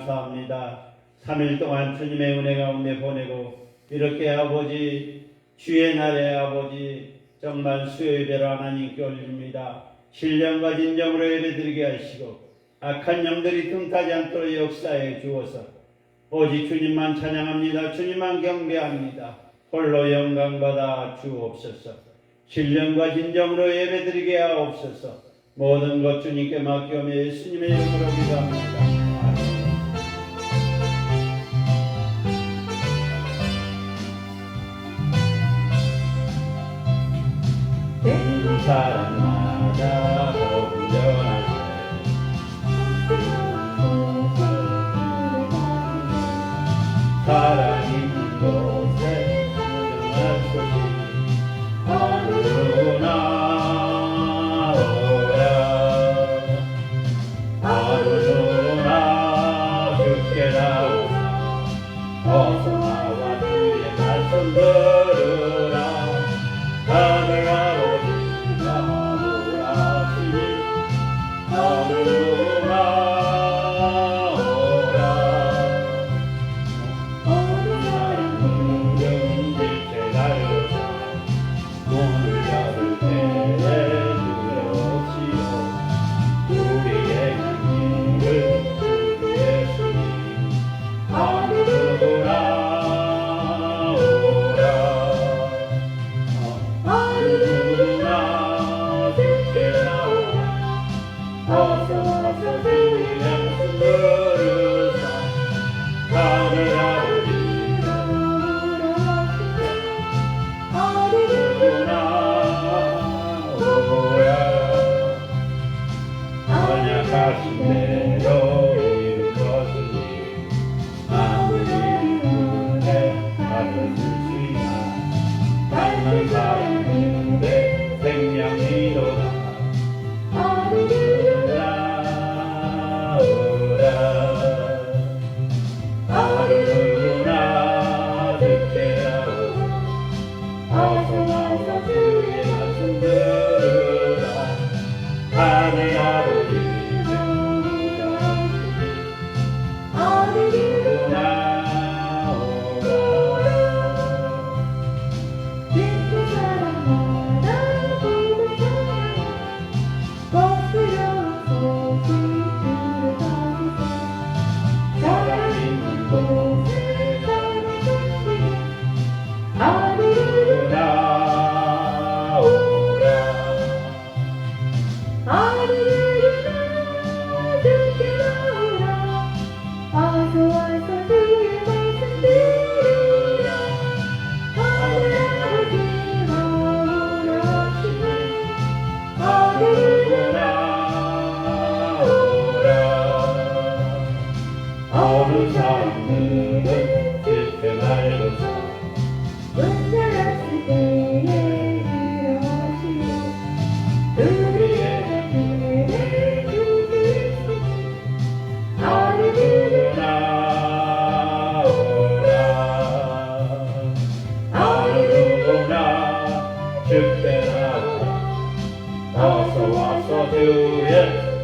감사합니다. 3일 동안 주님의 은혜 가운데 보내고 이렇게 아버지 주의 날에 아버지 정말 수요예배를 하나님께 올립니다. 신령과 진정으로 예배드리게 하시고 악한 영들이 틈타지 않도록 역사해 주어서 오직 주님만 찬양합니다. 주님만 경배합니다. 홀로 영광받아 주옵소서. 신령과 진정으로 예배드리게 하옵소서. 모든 것 주님께 맡겨오며 예수님의 이름으로 기도합니다. 사람마다 온전하세 사랑이 있는 곳에 소중한 소식 어느 누구나 오라 어느 누구나 주께 나오라 어서 나와 주의 말씀 들으라 하늘 아버지가 오라시니 어느 누구나 오라 어느 사람은 일체 가려서 문을 열을 때에 두렵시오 우리의 길을 예수님 어느 누구나 어서 와서 주의 말씀 들으사 하늘 아버지가 어느 누구나 오라 언약하신 대로 이룰 것이니 아무리 은혜 받았을 수있나 닮은 사람인데 생명이로다 어느 누구나 듣게 하오라 어서 와서 주의 말씀 들으라 하늘 아버지는 어느 누구나 오라 믿는 사람마다 보는 사람 벗으려서 지구를 가리사 사랑 있는 곳에 사는 것이 어느 누구나 오라 어느 누구나 듣게 나오라 어서 와서 주의 말씀 들으라 하늘 아버지가 오라시니 어느 누구나 오라 어느 사람들은 실패 말고서 문제였을 때에 들어오시오 우리의 길을 주시니 어느 누구나 오라 어느 누구나 주께 나오라 어서 와서 주의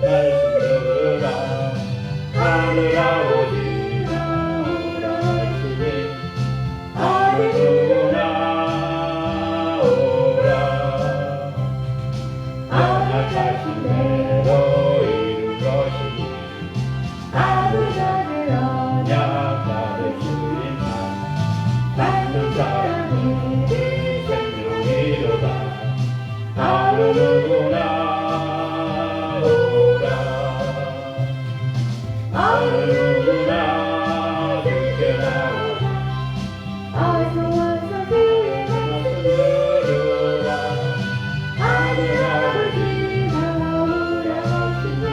말씀 들으라 하늘 아버지가 오라시니 어느 누구나 오라 언약하신 대로 이룰 것이니 아무자를 언약 받을 수 있나 닮는 사람이 생명이로다 어느 누구나 오라 어느 누구나 듣게 나오라 어서 와서 주의 말씀 들으라 하늘 아버지가 오라시니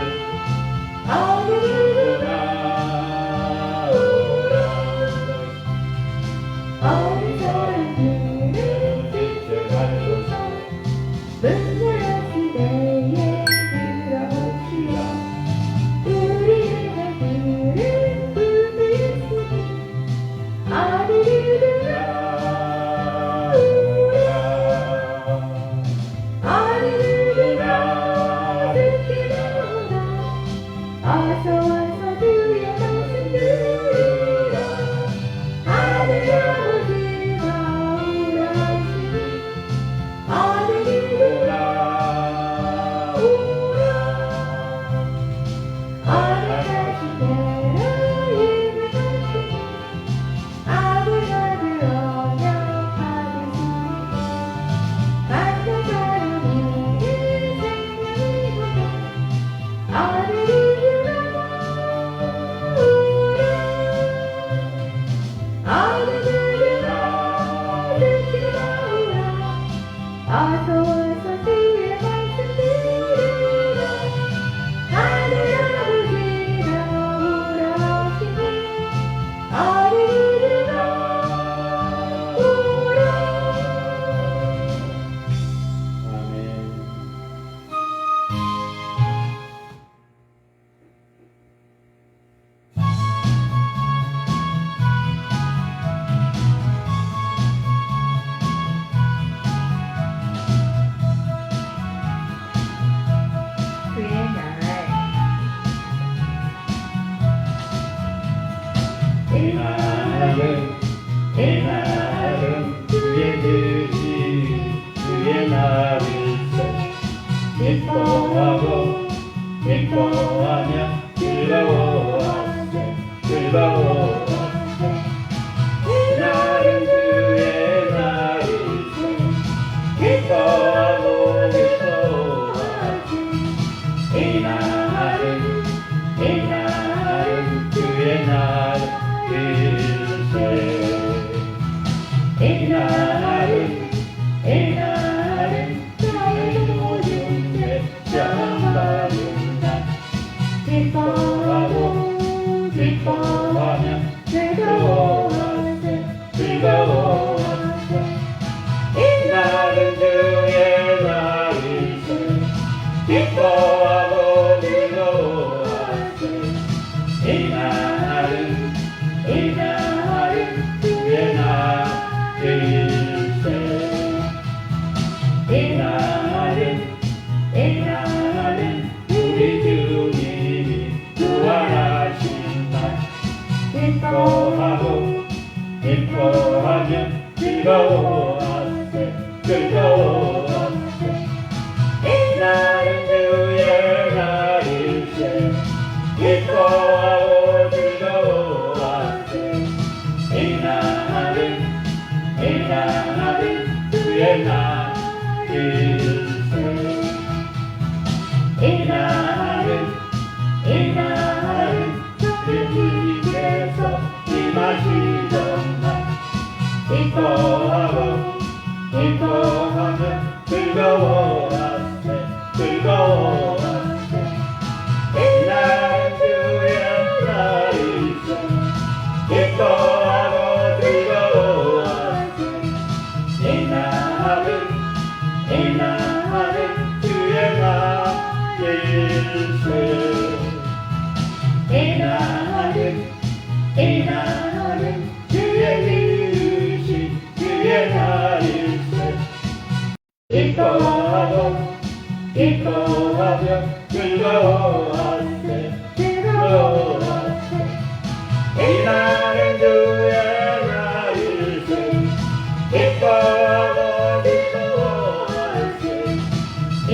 어느 누구나 오라 어느 사람들은 빛을 가려서 문제였을 때에 들어오시오 우리의 길을 부르시니 어느 누구나 오라 어느 누구나 듣게 나오라 어서 와서 주의 말씀 기뻐하고 기뻐하며 즐거워하세 즐거워하세 날은 주의 날이세 기뻐하고 기뻐하세 이 날은 주의 날일세 이 날은 주의 모든 백성 받은 날 기뻐하고 기뻐하며 즐거워하세 즐거워하세 이 날은 주의 날이세 기뻐하고 즐거워하세 이 날은 주의 날일세 이 날은 우리 주님이 부활하신 날 기뻐하고 기뻐하며 즐거워하세 즐거워하세 이 날은 주의 날일세 기뻐하고 즐거워하세 이 날은 주의 날일세 이 날은 주님께서 임하시던 날 기뻐하고 기뻐하며 즐거워하세 즐거워하세 이 날은 주의 날이세 기뻐하고 즐거워하세 이 날은 주의 날일세 이 날은 주의 이루신 주의 날일세 기뻐하고 기뻐하며 즐거워하세 즐거워하세 이 날은 주의 날일세 기뻐하고 기뻐하세 이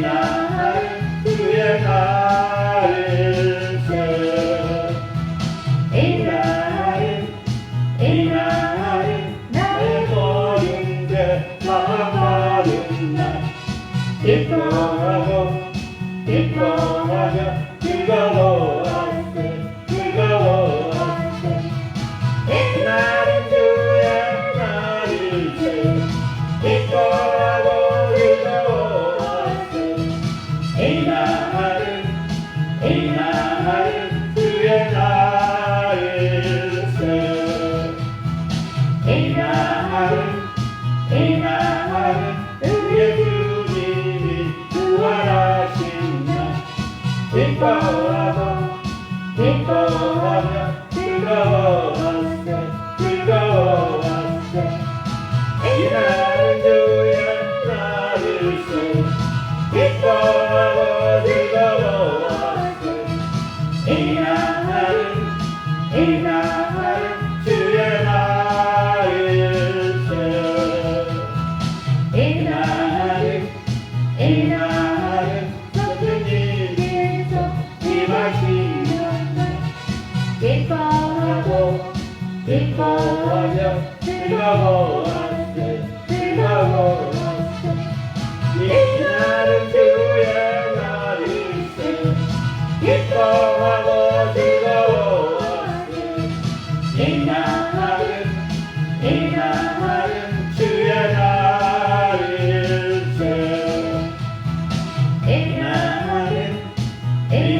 날은 주의 날일세 이 날은 나의 모든 죄가 마른 날 기뻐하고 기뻐하며 즐거워하세 즐거워하세 이 날은 주의 날일세 기뻐하고 즐거워하세 이 날은 주의 날일세 이 날은 우리의 주님이 부활하신 날 기뻐하고 기뻐하며 즐거워하세 즐거워하세 이 날은 주의 날일세 기뻐하고 즐거워하세 이 날은 주의 날일세 이 날은 성령님께서 임하시는 날 기뻐하고 기뻐하며 즐거워하세 즐거워하세 이 날은 주의 날일세 기뻐하고 즐거워하세 이 날은 주의 날일세 이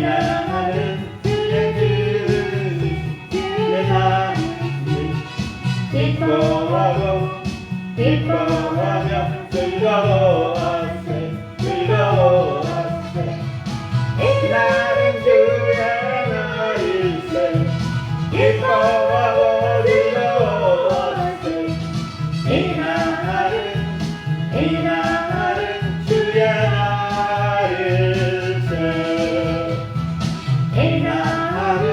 날은 주의 날일세 기뻐하고 기뻐하며 즐거워하세 즐거워하세 이 날은 주의 날일세 기뻐하고 즐거워하세 이 날은 주의 날일세 이 날은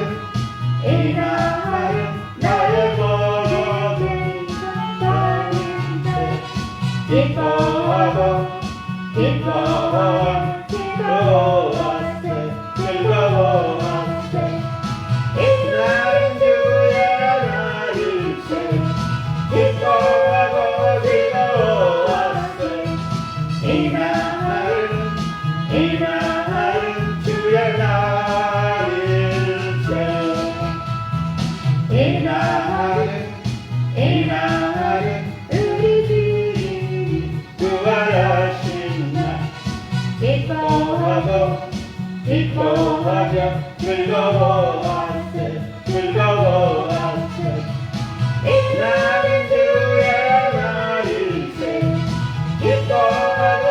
나의 모든 기뻐하고 즐거웠세 즐거웠세 나는 주의 날일세 기뻐하고 즐거웠세 이 날은 주의 날일세 이 날은 우리 주님이 부활하신 날 기뻐하며 즐거워하세 즐거워하세 이 날은 주의 날일세 기뻐하고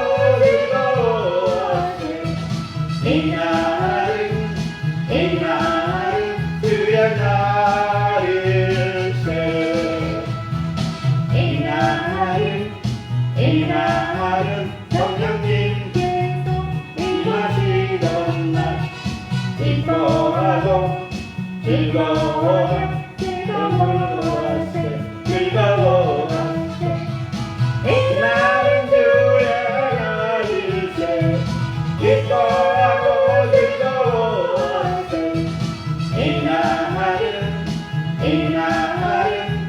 즐거워하세 이 날은 주의 날일세 이 날은 성령님께서 임하시던 날 기뻐하고 즐거워하세 즐거워하세 이 날은 주의 날일세 기뻐하고 즐거워하세 이 날은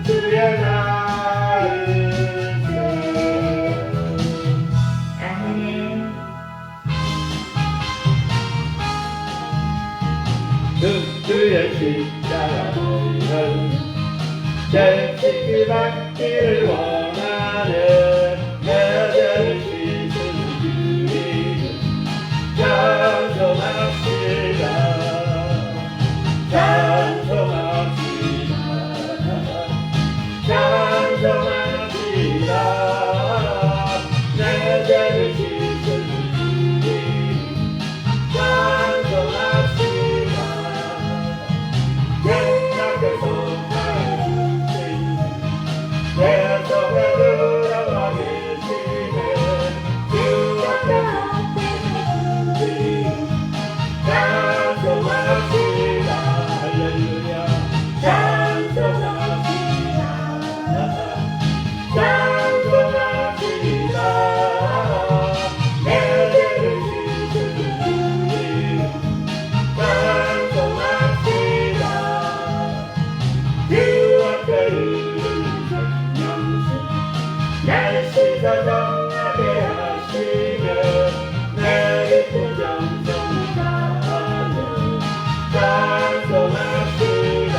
주의 날일세 아멘. 주의 십자가는 제치기 받기를 원하네 내 죄를 씻은 주님 찬송합시다 찬송합시다 찬송합시다 내 죄를 씻은 주님 찬송합시다 내 앞에서 내 속에 들어와 계시네 주 앞에 찬송합시다 할렐루야 찬송합시다 찬송합시다 내 죄를 씻은 주님 찬송합시다 주 앞에 이르는 생명수 날 씻어 정하게 하시며 내 깊은 정성을 다하여 찬송합시다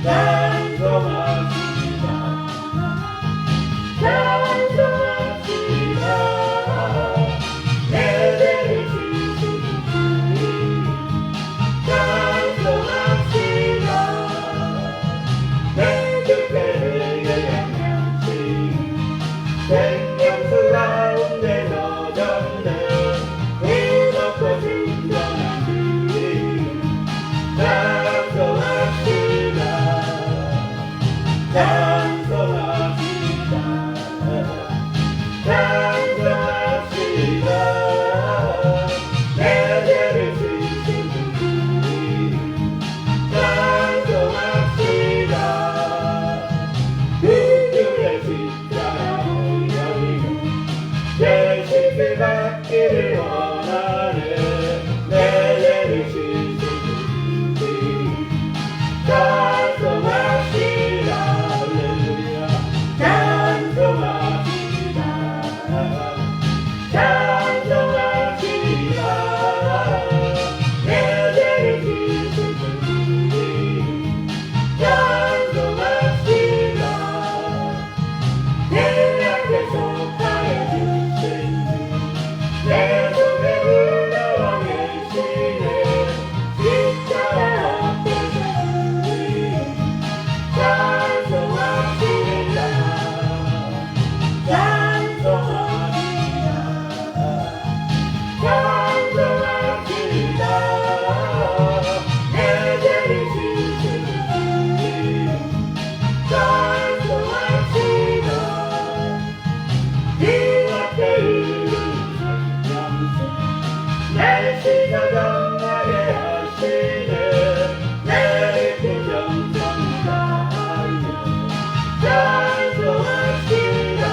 찬송합시다 찬송합시다 내 죄를 씻은 주님 찬송합시다 내 주께의 양양심 생명수 가운데 넣어졌네 의롭고 진정한 주님 찬송합시다 찬송합시다 찬송합시다 내 죄를 씻은 주님 찬송합시다 주의 십자가를 여기고 제식을 받기를 원하네 내 죄를 씻은 주님 찬송합시다 할렐루야 찬송합시다 찬송합시다 내 죄를 씻은 주님 찬송합시다 내 앞에 속하여 주신 내 속에 흘러와 계시네 십자가 앞에서 주님 찬송합시다 찬송합시다 찬송합시다 내 죄를 씻은 주님 찬송합시다 주 앞에 이르는 생명수 날 씻어 정하게 하시네 내 깊은 정성을 다하여 찬송합시다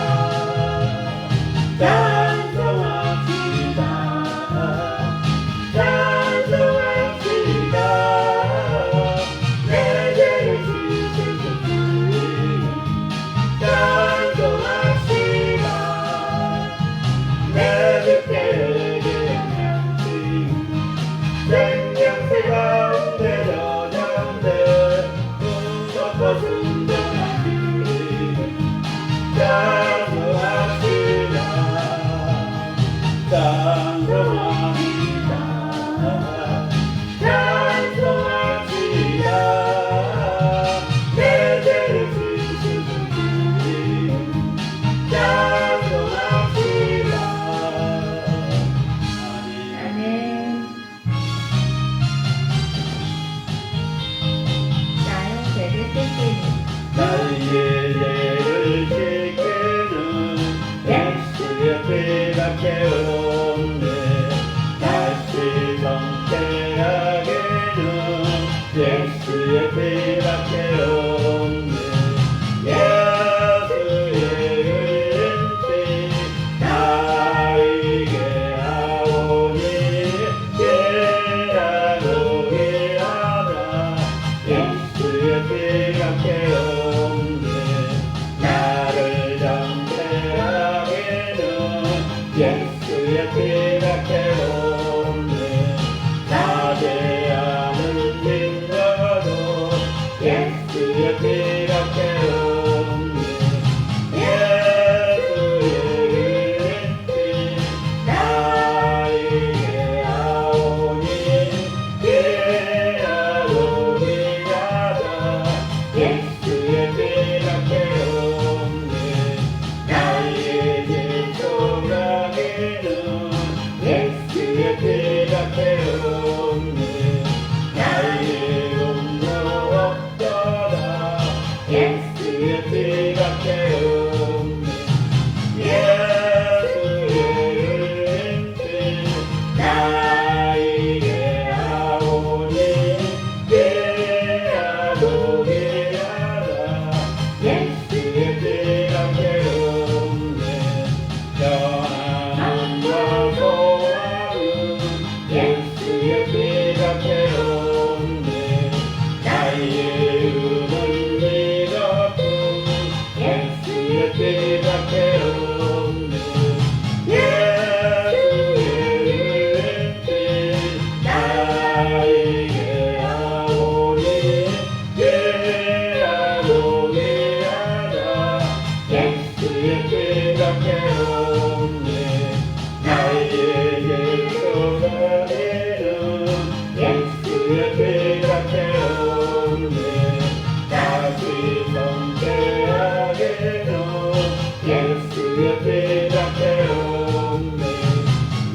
피라케온네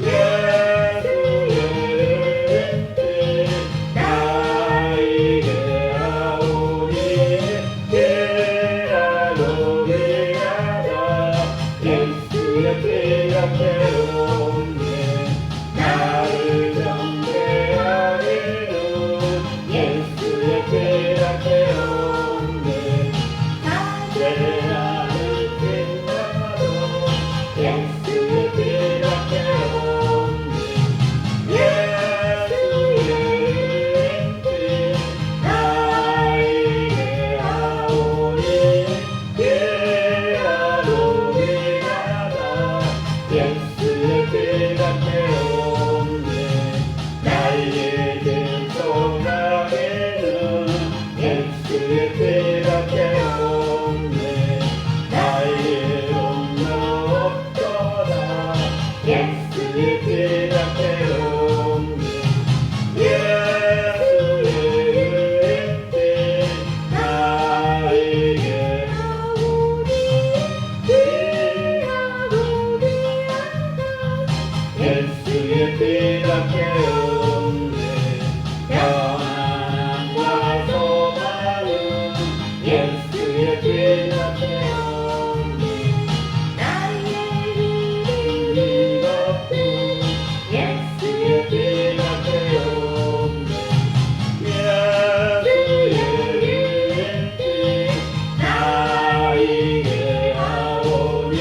예수의 은혜 나에게 하오니 피라로 피하다 예수의 피라케온네 나를 정죄하기는 예수의 피라케온네 죄나는 빛나도 예수의 피라케온네 예수의 은혜 나에게 하오니 피라로 피하다 예수의 피라케온네 나에게 소망에는 예수의 피라케온네 나에게 없는 없도다 예수의 피라케온네 예수의 은혜 나에게 하오니 피하고 예수의 피라케온네 평안함과 소망은 예수의 피라케온네 나의 이 것도 예수의 피라케온네 예수의 은혜 나에게 하오니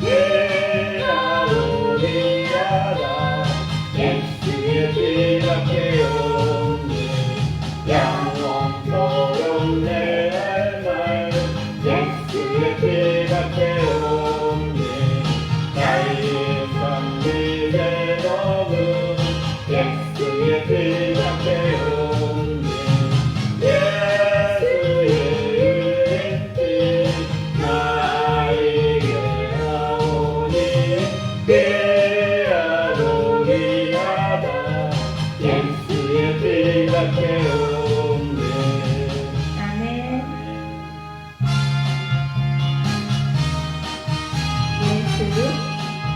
피라로 피하다 예수의 피라케온네 영원토록 내 말 예수의 피라케온네 나의 삶의 제목은 예수의 피라케온네 예수의 은혜 나에게 하오니 피하로 피하다 예수의 피라케온네 아멘. 예수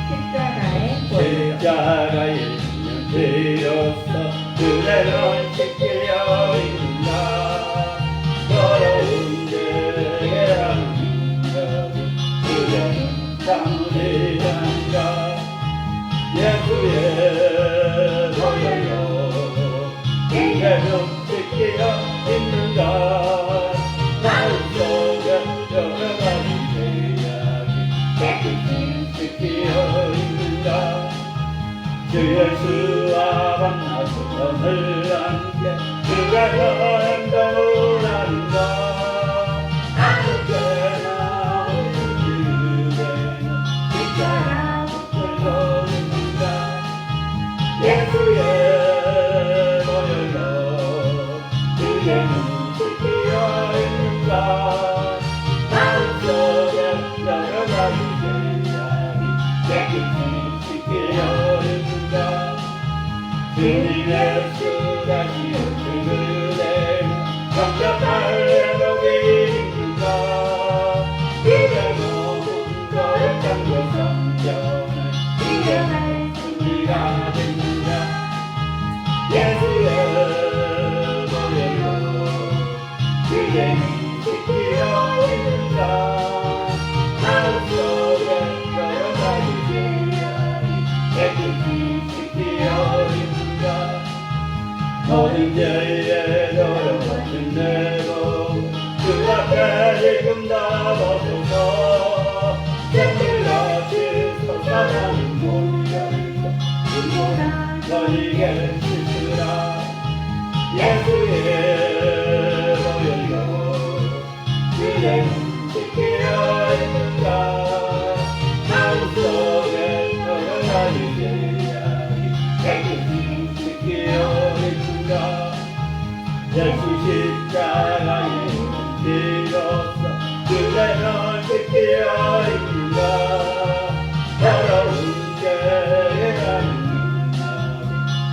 십자가의 꼴. 십자가에 되었어 그대는 지키려 있는가 더러운 죄의 한적이 그대는 참으리란가 예수의 보혈로 그대는 지키려 있는가 마음속에 여러 가지 죄악이 깨끗이 지키려 있는가 주 예수와 만나서 오늘 함께 그가 행동을 하는가 아무데나 그대는 지켜라고 불러있는가 예수의 보혈로 그대는 지키려 있는가 마음속에 여러 가지 죄악이 깨끗이 지키려 있는가 주님 예수 다시 오실 그대는 성적할 회복이 있는가 그대 몸은 거룩한 그 성전을 이겨낼 준비가 됐는가 예수의 보혈로 그대는 지키려 있는가 마음속에 여러 가지 죄악이 깨끗이 지키려 있는가 모든 죄에 더러워진 내고 그 앞에 지금 다 벗어서 생물같이 솟아나는 모리가에서 너희에게 씻으라 예수의 보혈로 그대는 지키려 있는가 마음속에 여러 가지 죄악이 깨끗이 지키려 있는가 예수 십자가에 죽었어 그대는 지키려 있는가 더러운 죄에 가는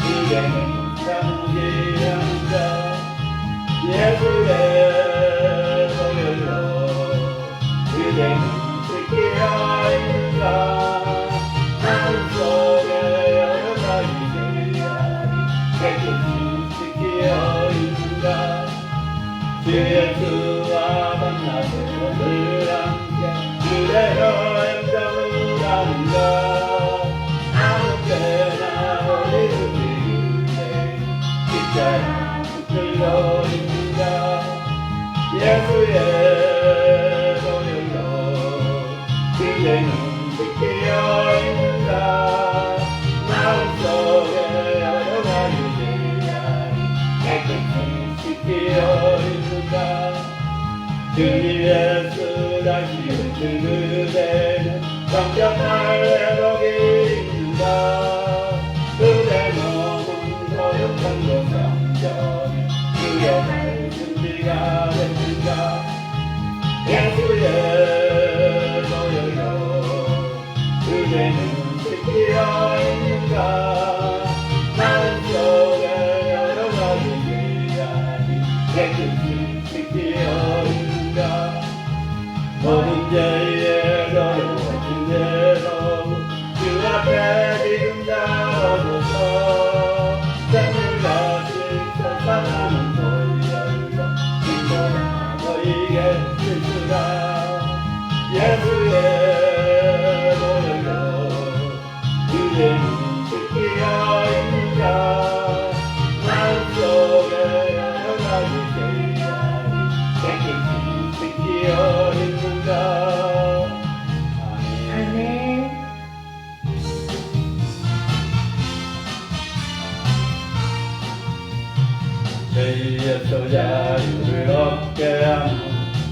그대는 아닌가 아무 때나 어디든지 십자가 붙들려 있는가 예수의 보혈로 그대는 지키려 있는가 마음속에 여러 가지 죄가 깨끗이 지키려 있는가 주님 예수 다시 오실 그대는 성전할 회복이 있는가 그대 몸은 거룩한 것 성전에 수용할 준비가 됐는가 예수의 보혈로 그대는 지키려 있는가 마음속에 여러 가지 죄가 깨끗이 지키려 있는가 모든 죄에 더러워진 대로 주 앞에 지금 나와줘서 생물같이 선사하는 보혈로 인도나 너희에게 주시라 예수의 보혈로 그대는 지키려 있는가 마음속에 여러 가지 죄가 깨끗이 지키려 있는가 아멘. 아멘. 죄에서 자유를 얻게 하는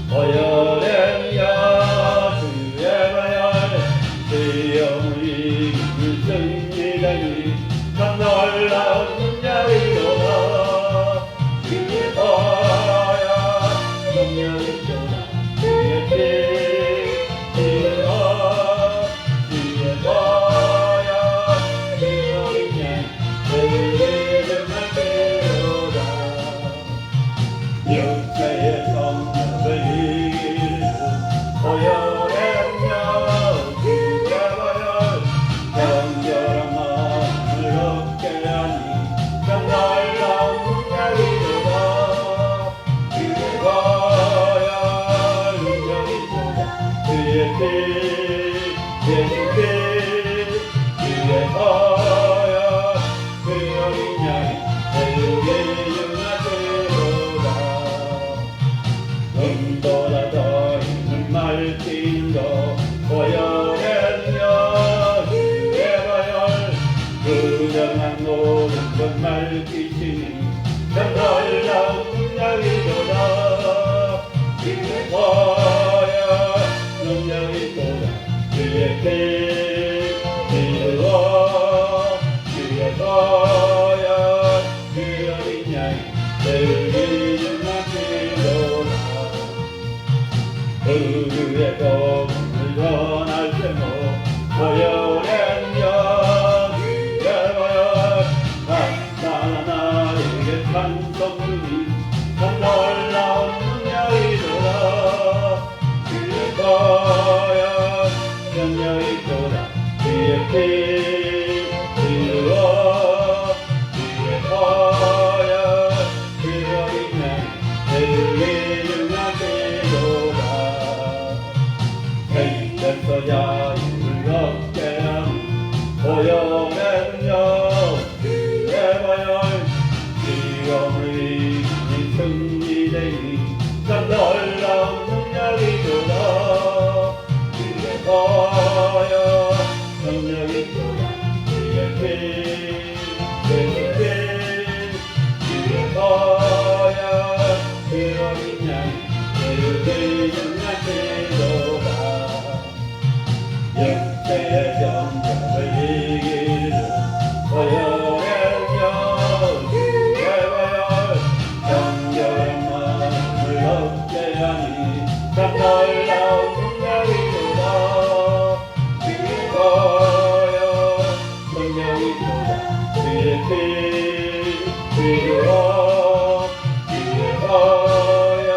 보혈의 주의 보혈 죄영을 이길 승리다니 참 놀라운 능력이로다 주의 보혈 능력이 쏟아 주의 피 흘러 주의 보혈 주의 양 죄를 맡기로다 육체의 성령을 이기는 보혈의 능력 주의 보혈 정결한 마음을 얻게 하니 참 놀라운 능력이로다 주의 보혈 능력이 쏟아 주의 피 예수 피 주의 보혈 그 어린 양이 세우게 융하시로다 눈보다 더 있는 말씀도 보혈의 능력 주의 보혈 부정한 모든 것 말기시니 참 놀라운 능력이로다 주의 보혈 능력이 쏟아 주의 피 흘러 주의 보혈 그 어린 양이 세우게 융하시로다 의의 복음을 전할 때모 보혈의 능력 주의 보혈 나에게 찬송주니 참 놀라운 능력이로다 주의 보혈 능력이 쏟아 주의 피 흘러 주의 보혈 그 어린 양 세우게 융하시로다 죄에서 자유를 얻게 하는 보혈의 능력 주의 보혈 시험을 이기는 승리되니 참 놀라운 능력이로다 주의 보혈 능력이 쏟아 주의 피 주의 보혈 그 어린 양 세우게 융하시로다 육체의 정욕을 이기는 보혈의 능력 주의 보혈 정결한 마음을 얻게 하니 참 놀라운 능력이로다 주의 보혈 능력이 쏟아 주의 피 흘러 주의 보혈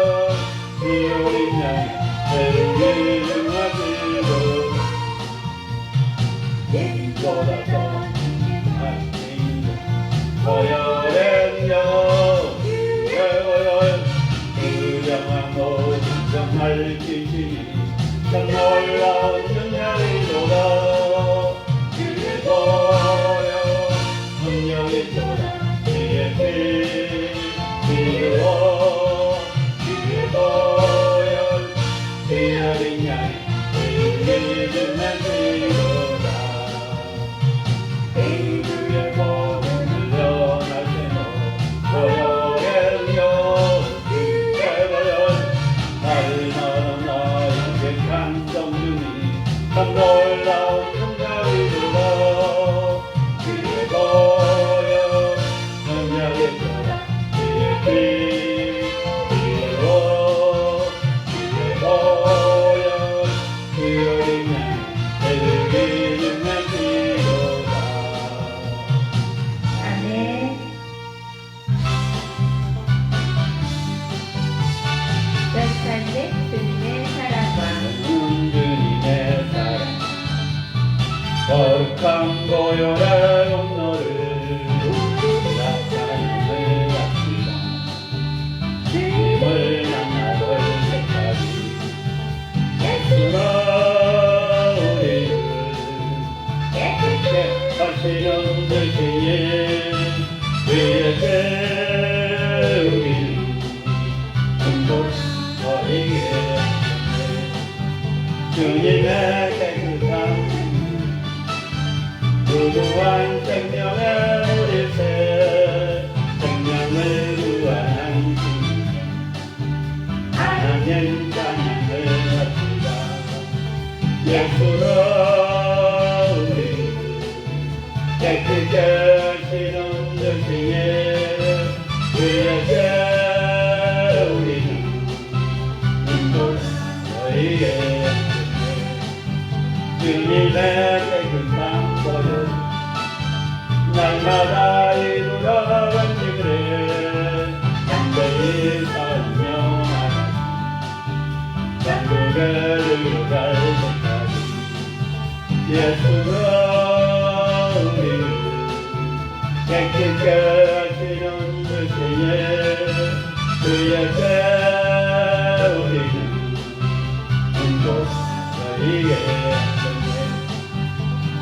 그 어린 양이 세우게 융하시로다 눈보다 더 있는 보혈의 능력 주의 보혈 부정한 모든 정 밝히시니 참 놀라운 능력이로다 거룩한 고요한 온너를 나타내는 앞이다. 주님을 만나볼 때까지 예수로 우리를 깨끗하시는 대신에 그에게 우리는 행복하게 주님의 깨끗한 무고한 생명의 우리새 생명을 구하는 하나님 찬양을 합시다. 예수로 우리를 깨끗게 하시는 대신에 그에게 우리는 행복하게 주님의 깨끗한 보혈 날마다 이루어간지 그래 담대히 설명하라 천국에 들어갈 때까지 예수로 우리를 깨끗게 하시는 대신에 그에게 우리는 행복하게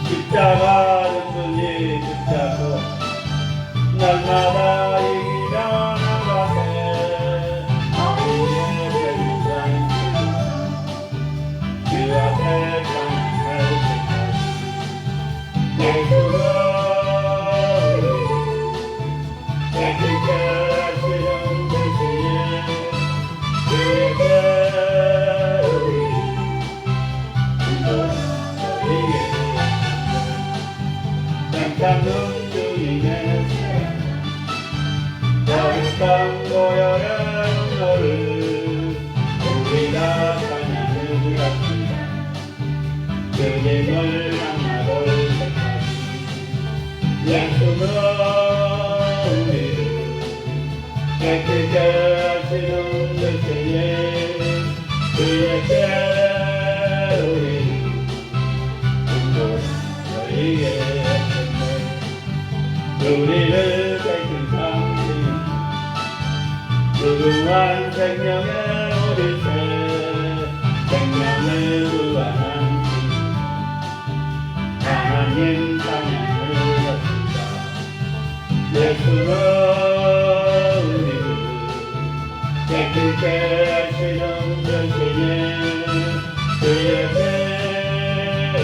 십자가를 손이 붙잡고 날마다 이기며 나가세 우리의 별상 그 앞에 찬양할 때까지 예수로 깨끗게 하시는 대신에 그에게 우리 행복하게 참는 주님의 거룩한 고요한 너를 우리가 찬양을 합시다. 주님을 만나볼 때까지 예수로 우리를 깨끗게 하시는 대신에 그에게 우리는 행복하게 우리를 깨끗한 무궁한 생명의 우리새 생명을 구하는 하나님 찬양을 합시다. 예수로 우리를 깨끗게 하시는 대신에 그에게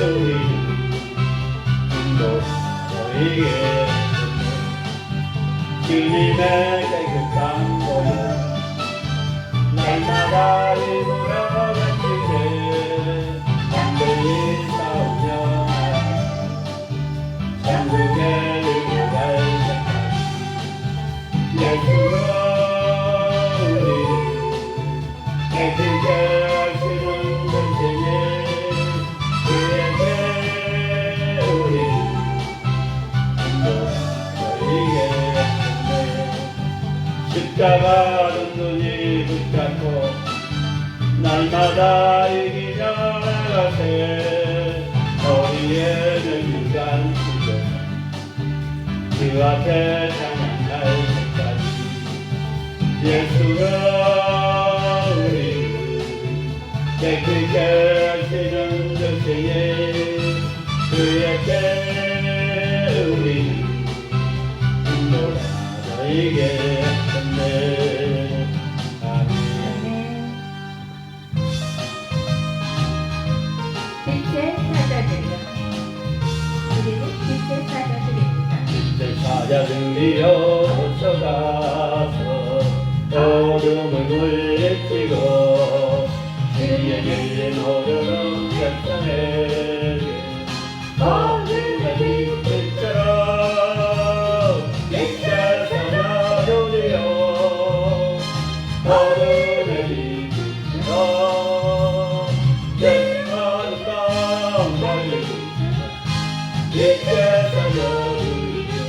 우리는 행복하게 주님의 깨끗한 보혈 날마다 이루어간지 그래 담대히 싸우며 천국에 들어갈 때까지 예수로 우리를 깨끗게 하시는 대신에 그에게 우리는 행복하게 십자가는 눈이 붙잡고 날마다 이기며 나가세 우리의 늙은 시절 그 앞에 찬양할 때까지 예수로 우리를 깨끗게 하시는 대신에 그에게 우리는 행복하게 빛의 사자들이여 그리고 빛의 사자들입니다. 빛의 사자들이여 어서 가서 어둠을 물리치고 주의 열린 오르는 백성에게 어둠의 빛들처럼 빛의 사자들이여 어둠의 빛들처럼 빛의 사자들이여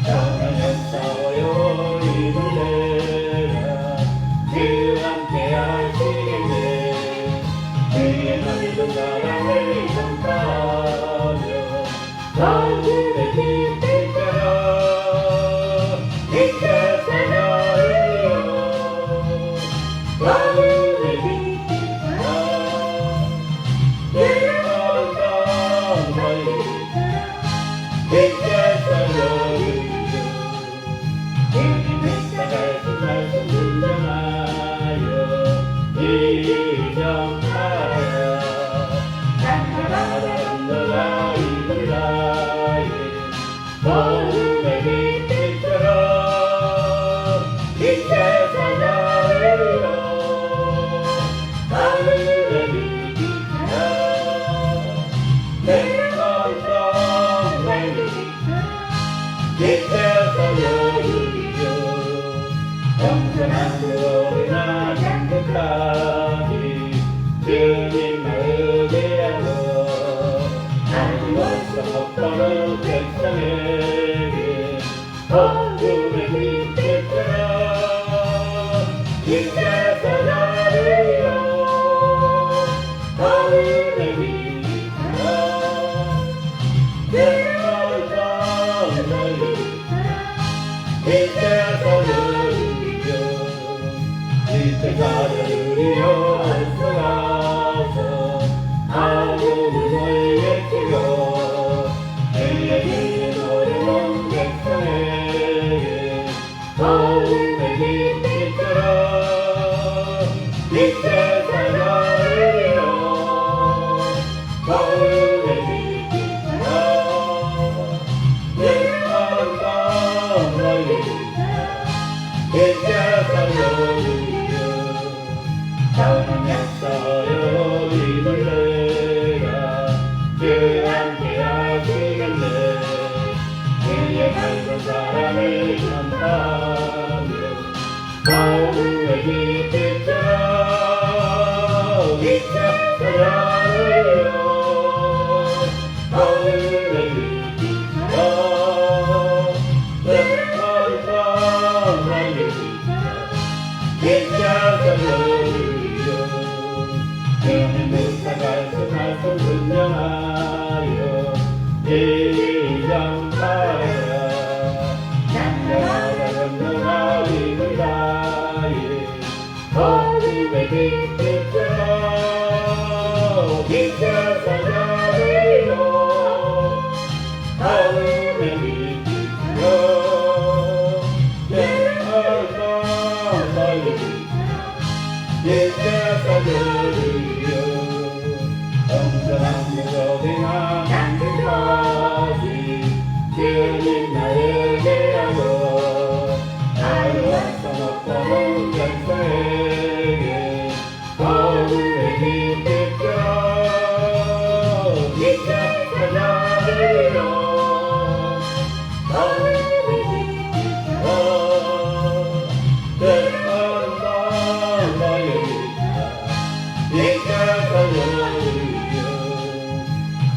사랑의 싸워요 이를 내라 주 함께 하시겠네 주의 나비도 사랑을 전파하라 사랑을 전하며 복음의 빛처럼 빛을 찾아내려 복음의 빛처럼 빛쳐서려요 영의 못다갈 수 말씀 분명하여 이장하여 장가가 건너가리이다 복음의 빛처럼 빛쳐서려요 복음의 빛쳐서려요 영원한 무거움이나 만들까지 주님 나에게 하고 나를 왔던 없다는 역사에게 복음의 빛처럼 빛쳐서려요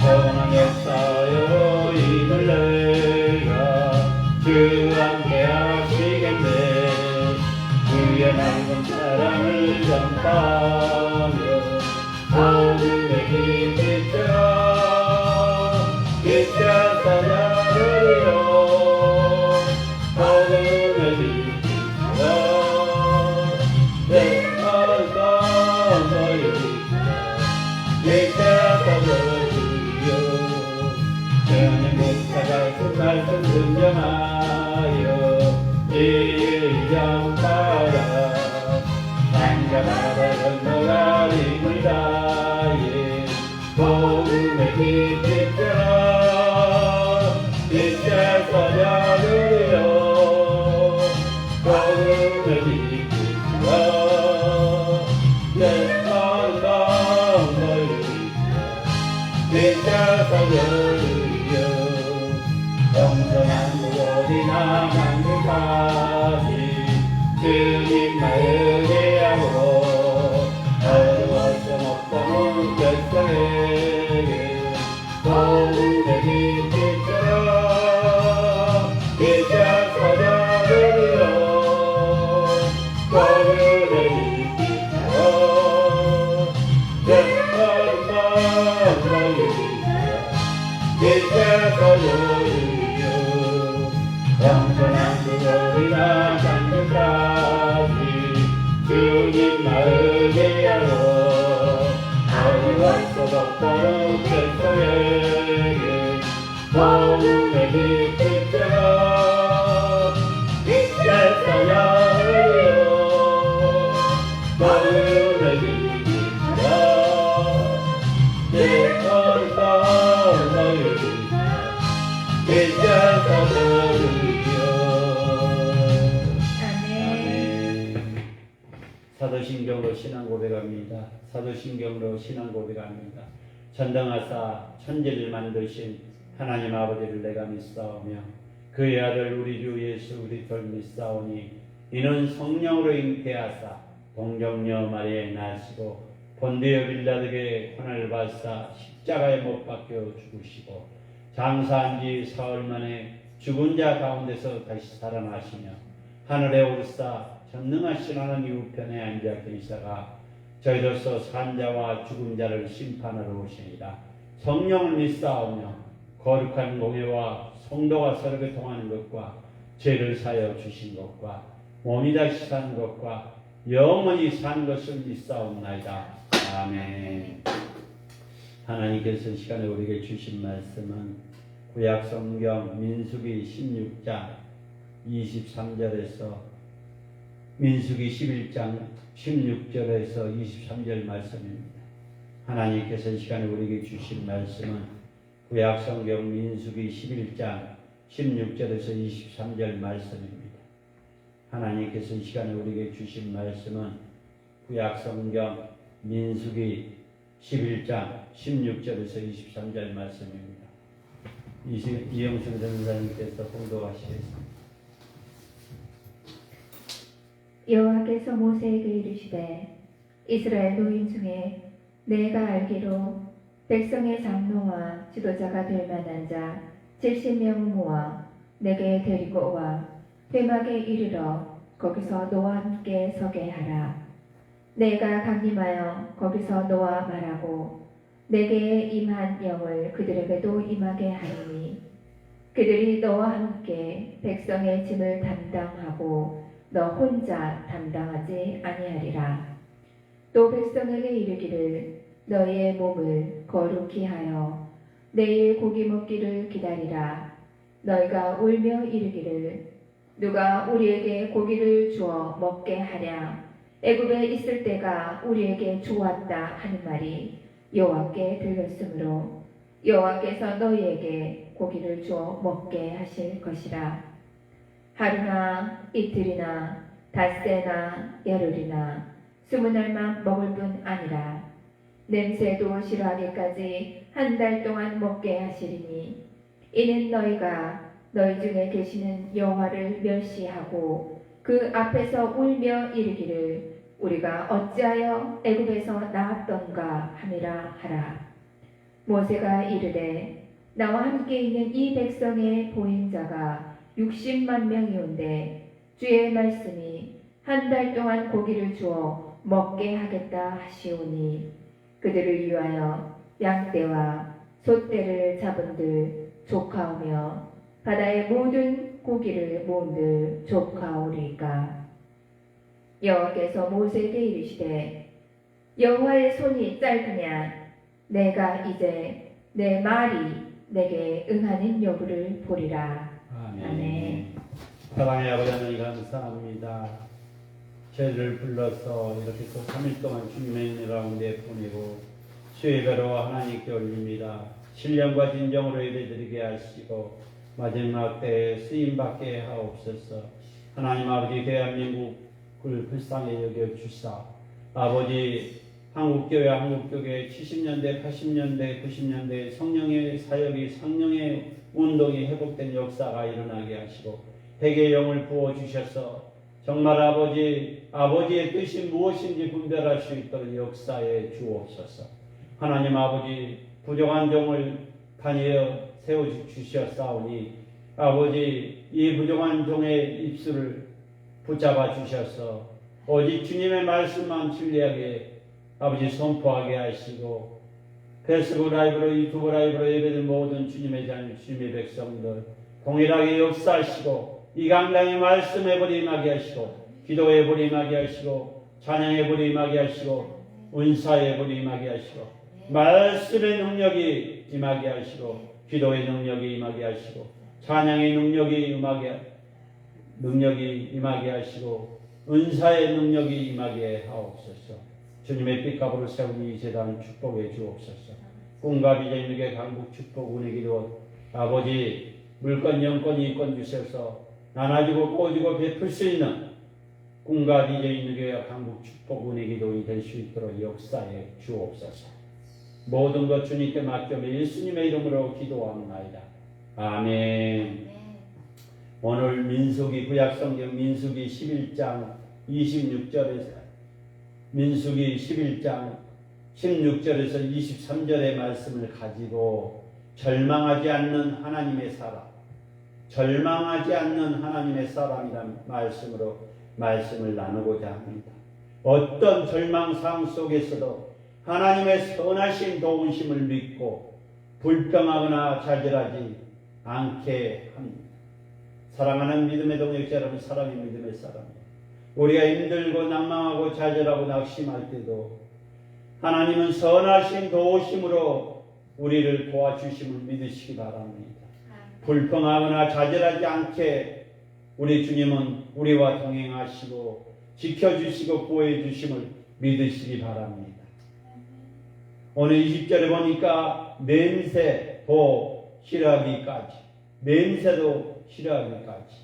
영원한 역사여 이들 내가 주 함께 하시겠네 주의 맑은 사랑을 전파하며 복음의 빛처럼 빛쳐서려요 복음의 빛처럼 내 마음과 너의 빛쳐서려요 영원히 못다갈 수 말씀 증정하여 일정하라 장가바다 건너가리이다 복음의 빛처럼 빛쳐서려요 복음의 빛처럼 내 마음과 너의 빛쳐서려요 영원한 무엇이나 만들까지 주님 나에게 하고 어두울 수 없다는 결정에게 복음의 빛처럼 빛쳐서려요 복음의 빛처럼 내 마음과 너의 빛쳐서려요 영원한 그거리나 장면까지 주님 나에게 하고 어디와 수 없다는 결정에게 복음의 빛처럼 빛쳐서려요 복음의 빛처럼 내 마음과 너의 빛쳐서려요 사도신경으로 신앙 고백합니다. 사도신경으로 신앙 고백합니다. 전등하사 천지를 만드신 하나님 아버지를 내가 믿사오며 그의 아들 우리 주 예수 그리스도를 믿사오니 이는 성령으로 잉태하사 동정녀 마리아에 나시고 본디오 빌라드에게 고난을 받사 십자가에 못 박혀 죽으시고 장사한 지 사흘 만에 죽은 자 가운데서 다시 살아나시며 하늘에 오르사 전능하신 하나님 우편에 앉아 계시다가 저희로서 산 자와 죽은 자를 심판하러 오시니라. 성령을 믿사오며 거룩한 공예와 성도가 서로 교통하는 것과 죄를 사여 주신 것과 몸이 다시 사는 것과 영원히 사는 것을 믿사옵나이다. 아멘. 하나님께서 시간에 우리에게 주신 말씀은 구약 성경 민수기 16장 23절에서 민수기 11장 16절에서 23절 말씀입니다. 하나님께서 이 시간에 우리에게 주신 말씀은 구약 성경 민수기 11장 16절에서 23절 말씀입니다. 하나님께서 이 시간에 우리에게 주신 말씀은 구약 성경 민수기 11장 16절에서 23절 말씀입니다. 이영승 전사님께서 봉독하시겠습니다. 여호와께서 모세에게 이르시되 이스라엘 노인 중에 내가 알기로 백성의 장로와 지도자가 될 만한 자 70명을 모아 내게 데리고 와 회막에 이르러 거기서 너와 함께 서게 하라. 내가 강림하여 거기서 너와 말하고 내게 임한 영을 그들에게도 임하게 하리니 그들이 너와 함께 백성의 짐을 담당하고 너 혼자 담당하지 아니하리라. 또 백성에게 이르기를 너희의 몸을 거룩히 하여 내일 고기 먹기를 기다리라. 너희가 울며 이르기를 누가 우리에게 고기를 주어 먹게 하랴. 애굽에 있을 때가 우리에게 좋았다 하는 말이 여호와께 들렸으므로 여호와께서 너희에게 고기를 주어 먹게 하실 것이라. 하루나 이틀이나 닷새나 열흘이나 20날만 먹을 뿐 아니라 냄새도 싫어하기까지 한 달 동안 먹게 하시리니 이는 너희가 너희 중에 계시는 여호와를 멸시하고 그 앞에서 울며 이르기를 우리가 어찌하여 애굽에서 나왔던가 함이라 하라. 모세가 이르되 나와 함께 있는 이 백성의 보행자가 60만 명이온데 주의 말씀이 한 달 동안 고기를 주어 먹게 하겠다 하시오니 그들을 위하여 양떼와 소떼를 잡은들 조카오며 바다의 모든 고기를 모은들 조카오리까. 여호와께서 모세에게 이르시되 여호와의 손이 짧으냐 내가 이제 내 말이 내게 응하는 여부를 보리라. 아멘. 사랑의 아버지 하나님 감사합니다. 저희를 불러서 이렇게 또 3일 동안 주님의 은혜 가운데 보내고 수요예배로 하나님께 올립니다. 신령과 진정으로 예배드리게 하시고 마지막 때에 쓰임받게 하옵소서. 하나님 아버지 대한민국을 불쌍히 여겨주사 아버지 한국교회 한국교회 70년대 80년대 90년대 성령의 사역이 성령의 운동이 회복된 역사가 일어나게 하시고 회개의 영을 부어주셔서 정말 아버지의 뜻이 무엇인지 분별할 수 있도록 역사에 주옵소서. 하나님 아버지 부정한 종을 다니어 세워주셨사오니 아버지 이 부정한 종의 입술을 붙잡아 주셔서 오직 주님의 말씀만 진리하게 아버지 선포하게 하시고 페이스북 라이브로 유튜브 라이브로 예배된 모든 주님의 자녀 주님의 백성들 동일하게 역사하시고 이 강당의 말씀에 불이 임하게 하시고 기도에 불이 임하게 하시고 찬양에 불이 임하게 하시고 은사에 불이 임하게 하시고 말씀의 능력이 임하게 하시고 기도의 능력이 임하게 하시고 찬양의 능력이 임하게 하시고 은사의 능력이 임하게 하옵소서. 주님의 핏값으로 세운 이 재단 축복해 주옵소서. 꿈과 비전 있게 강국 축복 은혜 기도 아버지 물건 영권 이권 주셔서 나눠주고 꼬주고 베풀 수 있는 꿈과 비전 있는 교회와 강국 축복 은혜 기도이 될 수 있도록 역사해 주옵소서. 모든 것 주님께 맡겨 예수님의 이름으로 기도합니다. 아멘. 오늘 민수기 구약성경 민수기 11장 26절에서 민수기 11장 16절에서 23절의 말씀을 가지고 절망하지 않는 하나님의 사람, 절망하지 않는 하나님의 사람이란 말씀으로 말씀을 나누고자 합니다. 어떤 절망상 속에서도 하나님의 선하신 도우심을 믿고 불평하거나 좌절하지 않게 합니다. 사랑하는 믿음의 동역자 여러분, 사랑의 믿음의 사람입니다. 우리가 힘들고 낭망하고 좌절하고 낙심할 때도 하나님은 선하신 도우심으로 우리를 도와주심을 믿으시기 바랍니다. 불평하거나 좌절하지 않게 우리 주님은 우리와 동행하시고 지켜주시고 구해주심을 믿으시기 바랍니다. 오늘 20절에 보니까 냄새도 싫어하기까지, 냄새도 싫어하기까지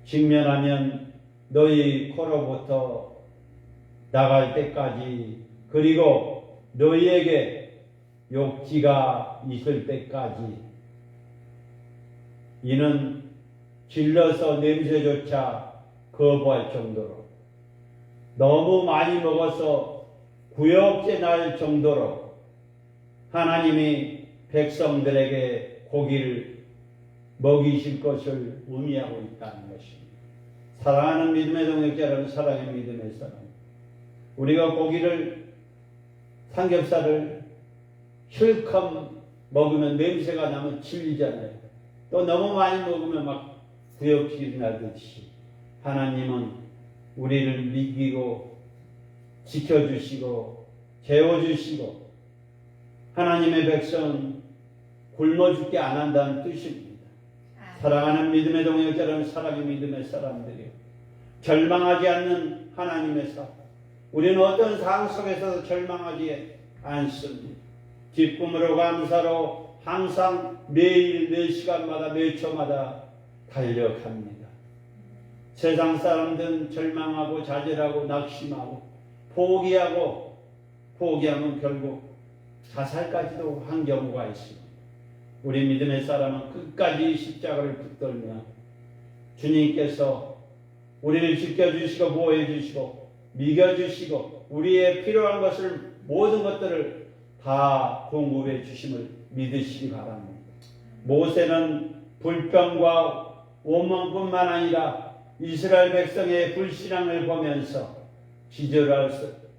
직면하면 너희 코로부터 나갈 때까지, 그리고 너희에게 욕지가 있을 때까지, 이는 질러서 냄새조차 거부할 정도로 너무 많이 먹어서 구역질 날 정도로 하나님이 백성들에게 고기를 먹이실 것을 의미하고 있다는 것입니다. 사랑하는 믿음의 동역자 여러분, 사랑의 믿음의 사람, 우리가 고기를, 삼겹살을 실컷 먹으면 냄새가 나면 질리잖아요. 또 너무 많이 먹으면 막 구역질 나듯이 하나님은 우리를 믿기고 지켜주시고 재워주시고 하나님의 백성 굶어 죽게 안 한다는 뜻입니다. 사랑하는 믿음의 동역자 여러분, 사랑의 믿음의 사람들이요, 절망하지 않는 하나님의 사람, 우리는 어떤 상황 속에서도 절망하지 않습니다. 기쁨으로 감사로 항상 매일 매 시간마다 매 초마다 달려갑니다. 세상 사람들은 절망하고 좌절하고 낙심하고 포기하면 결국 자살까지도 한 경우가 있습니다. 우리 믿음의 사람은 끝까지 십자가를 붙들며 주님께서 우리를 지켜주시고 보호해주시고 믿어주시고 우리의 필요한 것을, 모든 것들을 다 공급해 주심을 믿으시기 바랍니다. 모세는 불평과 원망뿐만 아니라 이스라엘 백성의 불신앙을 보면서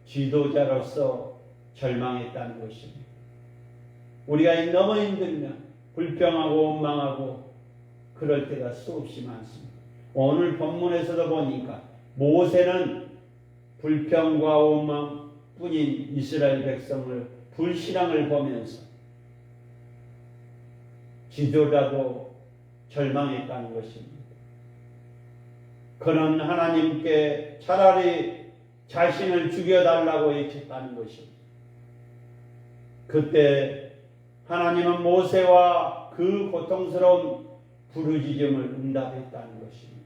지도자로서 절망했다는 것입니다. 우리가 너무 힘들면 불평하고 원망하고 그럴 때가 수없이 많습니다. 오늘 본문에서도 보니까 모세는 불평과 원망뿐인 이스라엘 백성을, 불신앙을 보면서 지도자도 절망했다는 것입니다. 그는 하나님께 차라리 자신을 죽여달라고 외쳤다는 것입니다. 그때 하나님은 모세와 그 고통스러운 부르짖음을 응답했다는 것입니다.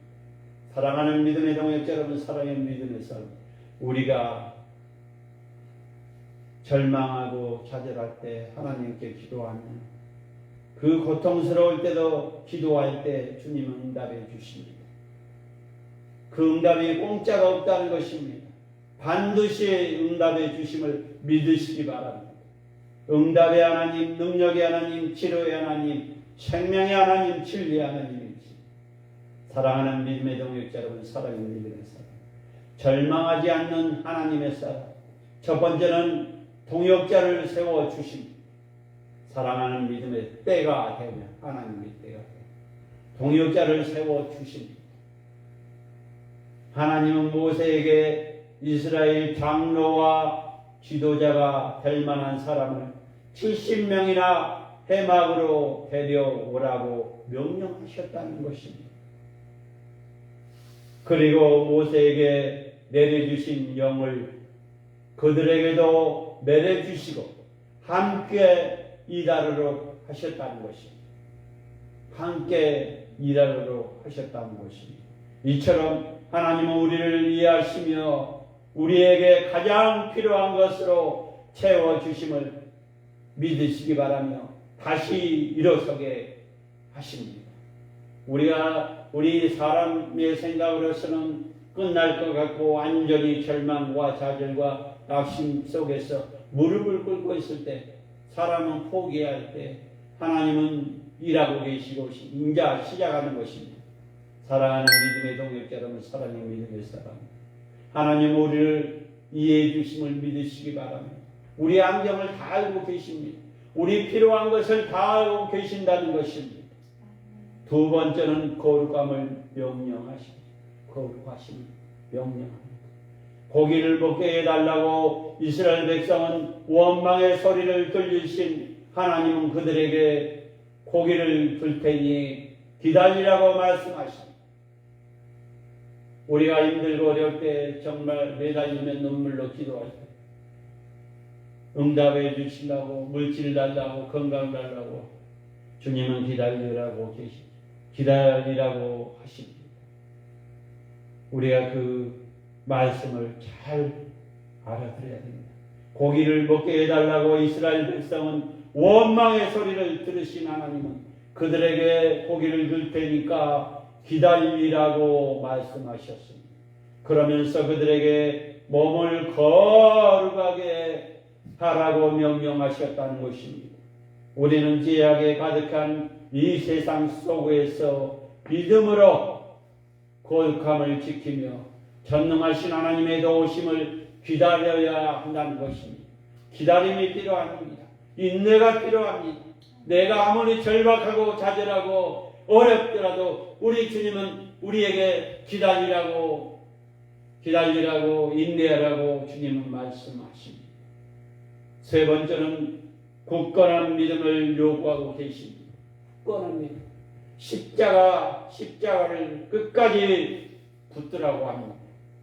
사랑하는 믿음의 동역자 여러분, 사랑의 믿음의 사람, 우리가 절망하고 좌절할 때 하나님께 기도하면, 그 고통스러울 때도 기도할 때 주님은 응답해 주십니다. 그 응답이 공짜가 없다는 것입니다. 반드시 응답해 주심을 믿으시기 바랍니다. 응답의 하나님, 능력의 하나님, 치료의 하나님, 생명의 하나님, 진리의 하나님이지. 사랑하는 믿음의 동역자 여러분, 사랑의 믿음의 사람, 절망하지 않는 하나님의 사람. 첫 번째는 동역자를 세워 주십니다. 사랑하는 믿음의 때가 되면, 하나님의 때가 되면 동역자를 세워 주십니다. 하나님은 모세에게 이스라엘 장로와 지도자가 될 만한 사람을 70명이나 해막으로 데려오라고 명령하셨다는 것입니다. 그리고 모세에게 내려주신 영을 그들에게도 내려주시고 함께 일하도록 하셨다는 것입니다. 함께 일하도록 하셨다는 것입니다. 이처럼 하나님은 우리를 이해하시며 우리에게 가장 필요한 것으로 채워주심을 믿으시기 바라며 다시 일어서게 하십니다. 우리 사람의 생각으로서는 끝날 것 같고 완전히 절망과 좌절과 낙심 속에서 무릎을 꿇고 있을 때, 사람은 포기할 때 하나님은 일하고 계시고 이제 시작하는 것입니다. 사랑하는 믿음의 동역자 여러분, 사랑의 믿음의 사람, 하나님 우리를 이해해 주심을 믿으시기 바랍니다. 우리 안경을 다 알고 계십니다. 우리 필요한 것을 다 알고 계신다는 것입니다. 두 번째는 거룩함을 명령하십니다. 거룩하심을 명령합니다. 고기를 먹게 해달라고 이스라엘 백성은 원망의 소리를 들리신 하나님은 그들에게 고기를 줄 테니 기다리라고 말씀하십니다. 우리가 힘들고 어려울 때, 정말 매달리면 눈물로 기도할 때 응답해 주시려고, 물질 달라고, 건강 달라고 주님은 기다리라고 하십니다. 우리가 그 말씀을 잘 알아들어야 됩니다. 고기를 먹게 해달라고 이스라엘 백성은 원망의 소리를 들으신 하나님은 그들에게 고기를 줄 테니까 기다리라고 말씀하셨습니다. 그러면서 그들에게 몸을 거룩하게 하라고 명령하셨다는 것입니다. 우리는 죄악에 가득한 이 세상 속에서 믿음으로 거룩함을 지키며 전능하신 하나님의 도우심을 기다려야 한다는 것입니다. 기다림이 필요합니다. 인내가 필요합니다. 내가 아무리 절박하고 좌절하고 어렵더라도 우리 주님은 우리에게 기다리라고 인내하라고 주님은 말씀하십니다. 세 번째는 굳건한 믿음을 요구하고 계십니다. 굳건한 믿음. 십자가를 끝까지 붙들라고 합니다.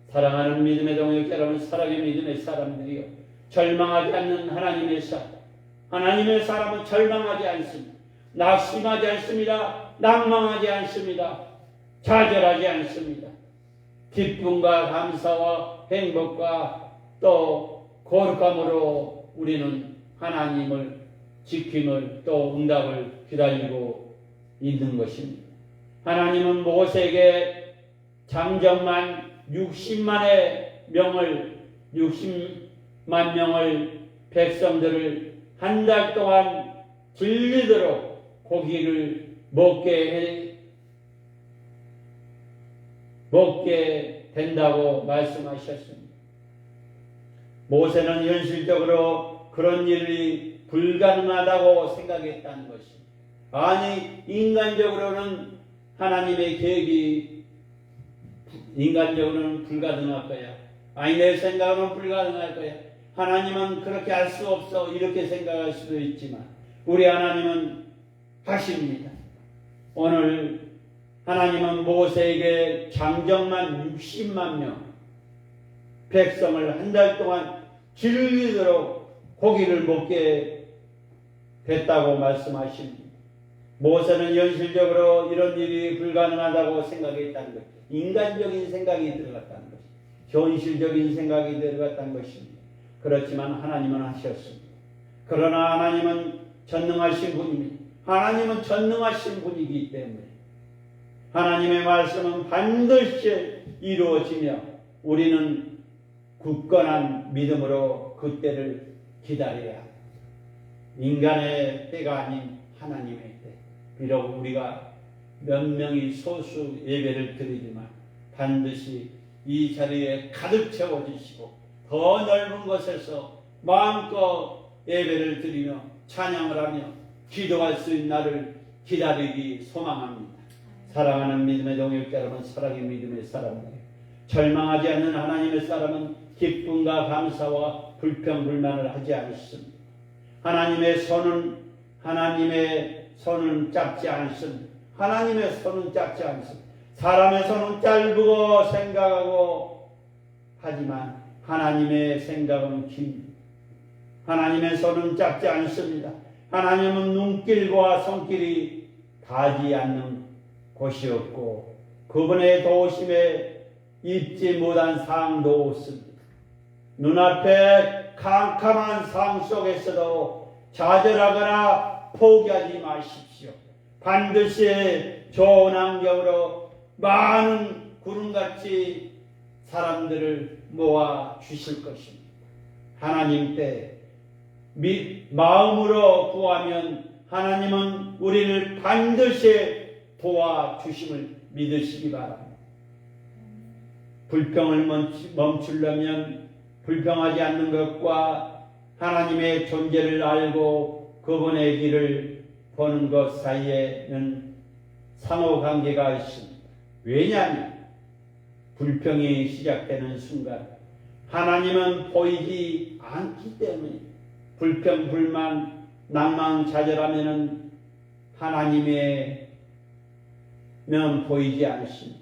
사랑하는 믿음의 동역 여러분, 사랑의 믿음의 사람들이요, 절망하지 않는 하나님의 사람. 하나님의 사람은 절망하지 않습니다. 낙심하지 않습니다. 낭망하지 않습니다. 좌절하지 않습니다. 기쁨과 감사와 행복과 또 거룩함으로 우리는 하나님을 지킴을 또 응답을 기다리고 있는 것입니다. 하나님은 모세에게 장정만 60만 명을 백성들을 한 달 동안 질리도록 고기를 먹게 된다고 말씀하셨습니다. 모세는 현실적으로 그런 일이 불가능하다고 생각했다는 것입니다. 아니, 인간적으로는 하나님의 계획이 인간적으로는 불가능할 거야. 아니, 내 생각으로는 불가능할 거야. 하나님은 그렇게 할 수 없어. 이렇게 생각할 수도 있지만 우리 하나님은 하십니다. 오늘 하나님은 모세에게 장정만 60만 명 백성을 한 달 동안 질리도록 고기를 먹게 됐다고 말씀하십니다. 모세는 현실적으로 이런 일이 불가능하다고 생각했다는 것, 인간적인 생각이 들어갔다는 것, 현실적인 생각이 들어갔다는 것입니다. 그렇지만 하나님은 하셨습니다. 그러나 하나님은 전능하신 분입니다. 하나님은 전능하신 분이기 때문에 하나님의 말씀은 반드시 이루어지며 우리는 굳건한 믿음으로 그 때를 기다려야 합니다. 인간의 때가 아닌 하나님의 때. 비록 우리가 몇 명이 소수 예배를 드리지만 반드시 이 자리에 가득 채워주시고 더 넓은 곳에서 마음껏 예배를 드리며 찬양을 하며 기도할 수 있는 날을 기다리기 소망합니다. 사랑하는 믿음의 동역자 여러분, 사랑의 믿음의 사람들, 절망하지 않는 하나님의 사람은 기쁨과 감사와 불평불만을 하지 않습니다. 하나님의 손은 짧지 않습니다. 하나님의 손은 짧지 않습니다. 사람의 손은 짧고 생각하고 하지만 하나님의 생각은 깁니다. 하나님의 손은 짧지 않습니다. 하나님은 눈길과 손길이 닿지 않는 곳이 없고 그분의 도우심에 입지 못한 상도 없습니다. 눈앞에 캄캄한 상 속에서도 좌절하거나 포기하지 마십시오. 반드시 좋은 환경으로 많은 구름같이 사람들을 모아 주실 것입니다. 하나님 때 마음으로 구하면 하나님은 우리를 반드시 도와주심을 믿으시기 바랍니다. 불평을 멈추려면 불평하지 않는 것과 하나님의 존재를 알고 그분의 길을 보는 것 사이에는 상호관계가 있습니다. 왜냐하면 불평이 시작되는 순간 하나님은 보이지 않기 때문에 불평, 불만, 낭망, 좌절하면은 하나님의 면 보이지 않습니다.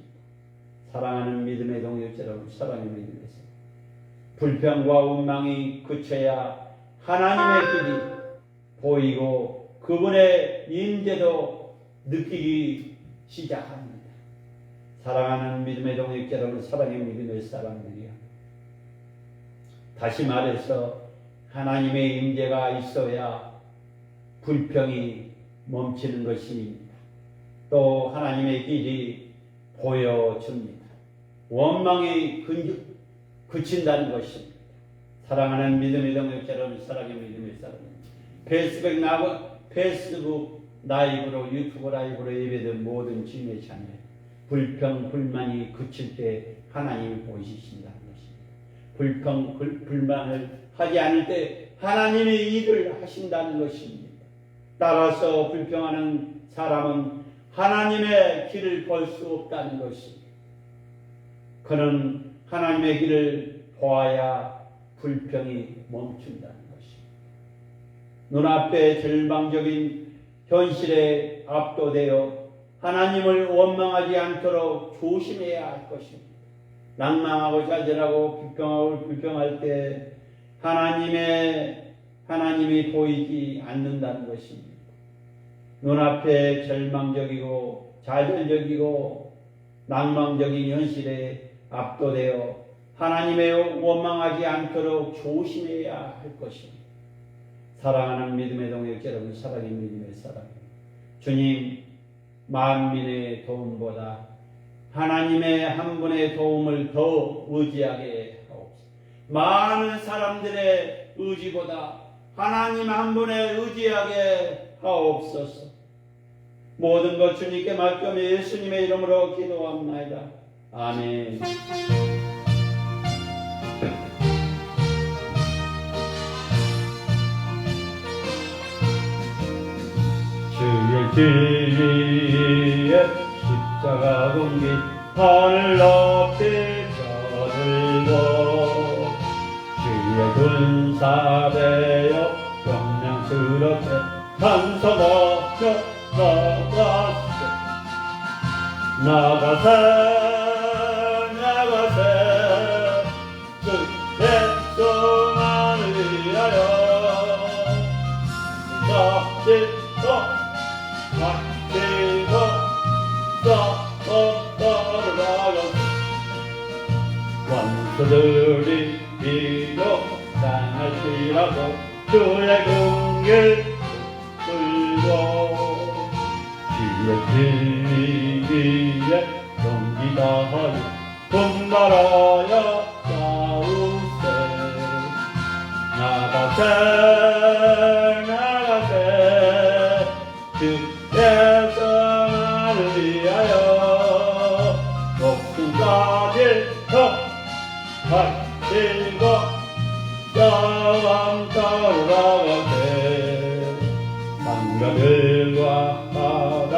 사랑하는 믿음의 동역자 여러분, 사랑의 믿음에서 불평과 원망이 그쳐야 하나님의 길이 보이고 그분의 임재도 느끼기 시작합니다. 사랑하는 믿음의 동역자 여러분, 사랑의 믿음의 사람들이요, 다시 말해서 하나님의 임재가 있어야 불평이 멈추는 것입니다. 또 하나님의 길이 보여줍니다. 원망이 그친다는 것입니다. 사랑하는 믿음의 동역자 여러분, 사랑의 믿음의 사람, 페이스북 라이브로, 유튜브 라이브로 예배된 모든 주님의 자녀, 불평 불만이 그칠 때 하나님이 보이신다는 것입니다. 불만을 하지 않을 때 하나님이 일을 하신다는 것입니다. 따라서 불평하는 사람은 하나님의 길을 볼 수 없다는 것입니다. 그는 하나님의 길을 보아야 불평이 멈춘다는 것입니다. 눈앞에 절망적인 현실에 압도되어 하나님을 원망하지 않도록 조심해야 할 것입니다. 낭망하고 좌절하고 불평하고 불평할 때 하나님이 보이지 않는다는 것입니다. 눈앞에 절망적이고 좌절적이고 낭망적인 현실에 압도되어 하나님의 원망하지 않도록 조심해야 할 것입니다. 사랑하는 믿음의 동역자 여러분, 사랑의 믿음의 사랑, 주님 만민의 도움보다 하나님의 한 분의 도움을 더 의지하게 하옵소서. 많은 사람들의 의지보다 하나님 한 분의 의지하게 하옵소서. 모든 것 주님께 맡겨 예수님의 이름으로 기도합나이다. 아멘. 주의 진리의 십자가 공기 하늘 높이 펴들고 주의 군사되어 영광스럽게 찬송하며 나가세 주 백성을 위하여 서 막히고 썩어버려 원수들이 비록 당할지라도 주의 긍휼 풀고 주의 진리에 경기다하여 분발하여 싸우세. 나가세 주께서를 위하여 목숨까지 더 바치고 싸움터로 나가세. 상가들과 바다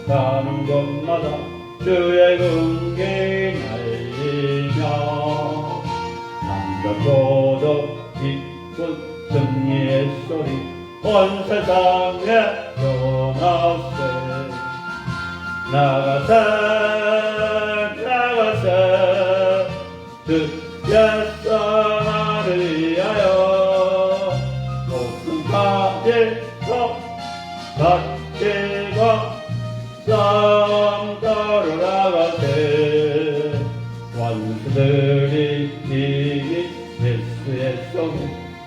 가는 곳마다 주의 긍휼 날리며 남겼고도 기쁜 승리의 소리 온 세상에 전하세. 나가세 주께서를 위하여 목숨까지 더 바치고 싸움터로 나가세. 원수들이 이기 예수의 손에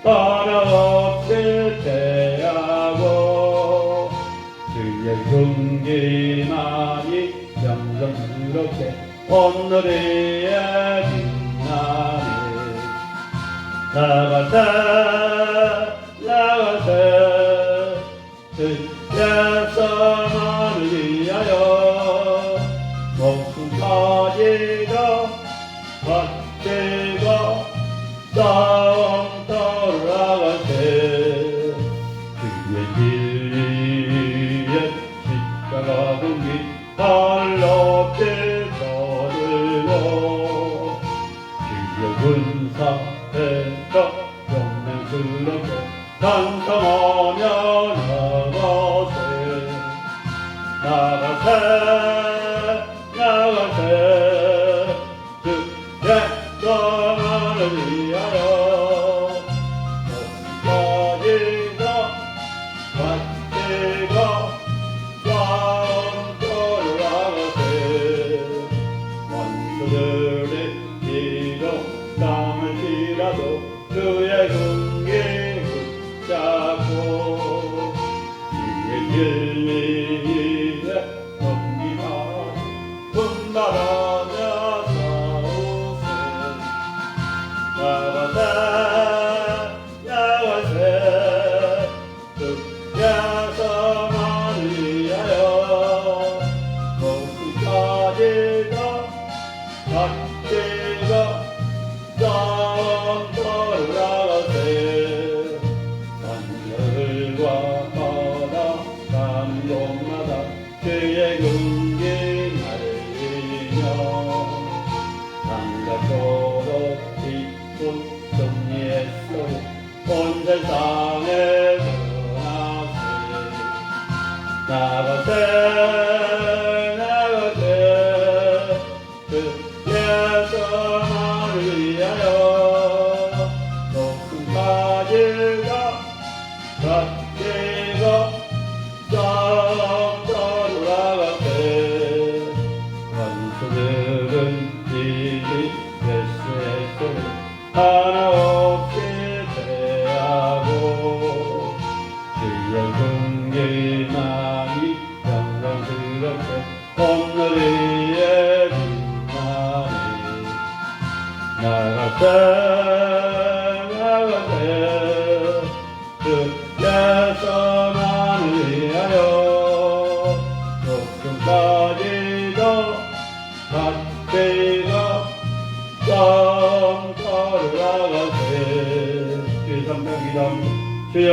하나없이 대하고 주의 긍휼만이 영광스럽게 오늘의 빛나네. 나가세 주께서를 위하여 목숨까지 더 바치고 싸움터로 나가세. 주의 진리의 십자가 공기 발높이 펴들고 주의 군사에서 영맹스럽게 찬송하며 나가세 주께서를 위하여 목까지 더 바치고 싸움터로 나가세. 원수들의 비록 당할지라도 주의 긍휼 붙잡고 주의 진리에 넘기고 곳마다 주의 긍휼 나를 이며 남자도록 기쁜 승리의 소리 온 세상에 전하세 나가세 주께서 나를 위하여 높은 가지가 밭지가 싹 돌아가세 원수들은 이리 예수의 소리 하나 없이 패하고 주의 긍휼만이 영광스럽게 오늘 위에 빛나니 나가세 주께서 나를 위하여 높음까지도 밭지가 쌍터를 나가세 주의 성령 기도합니다. 주여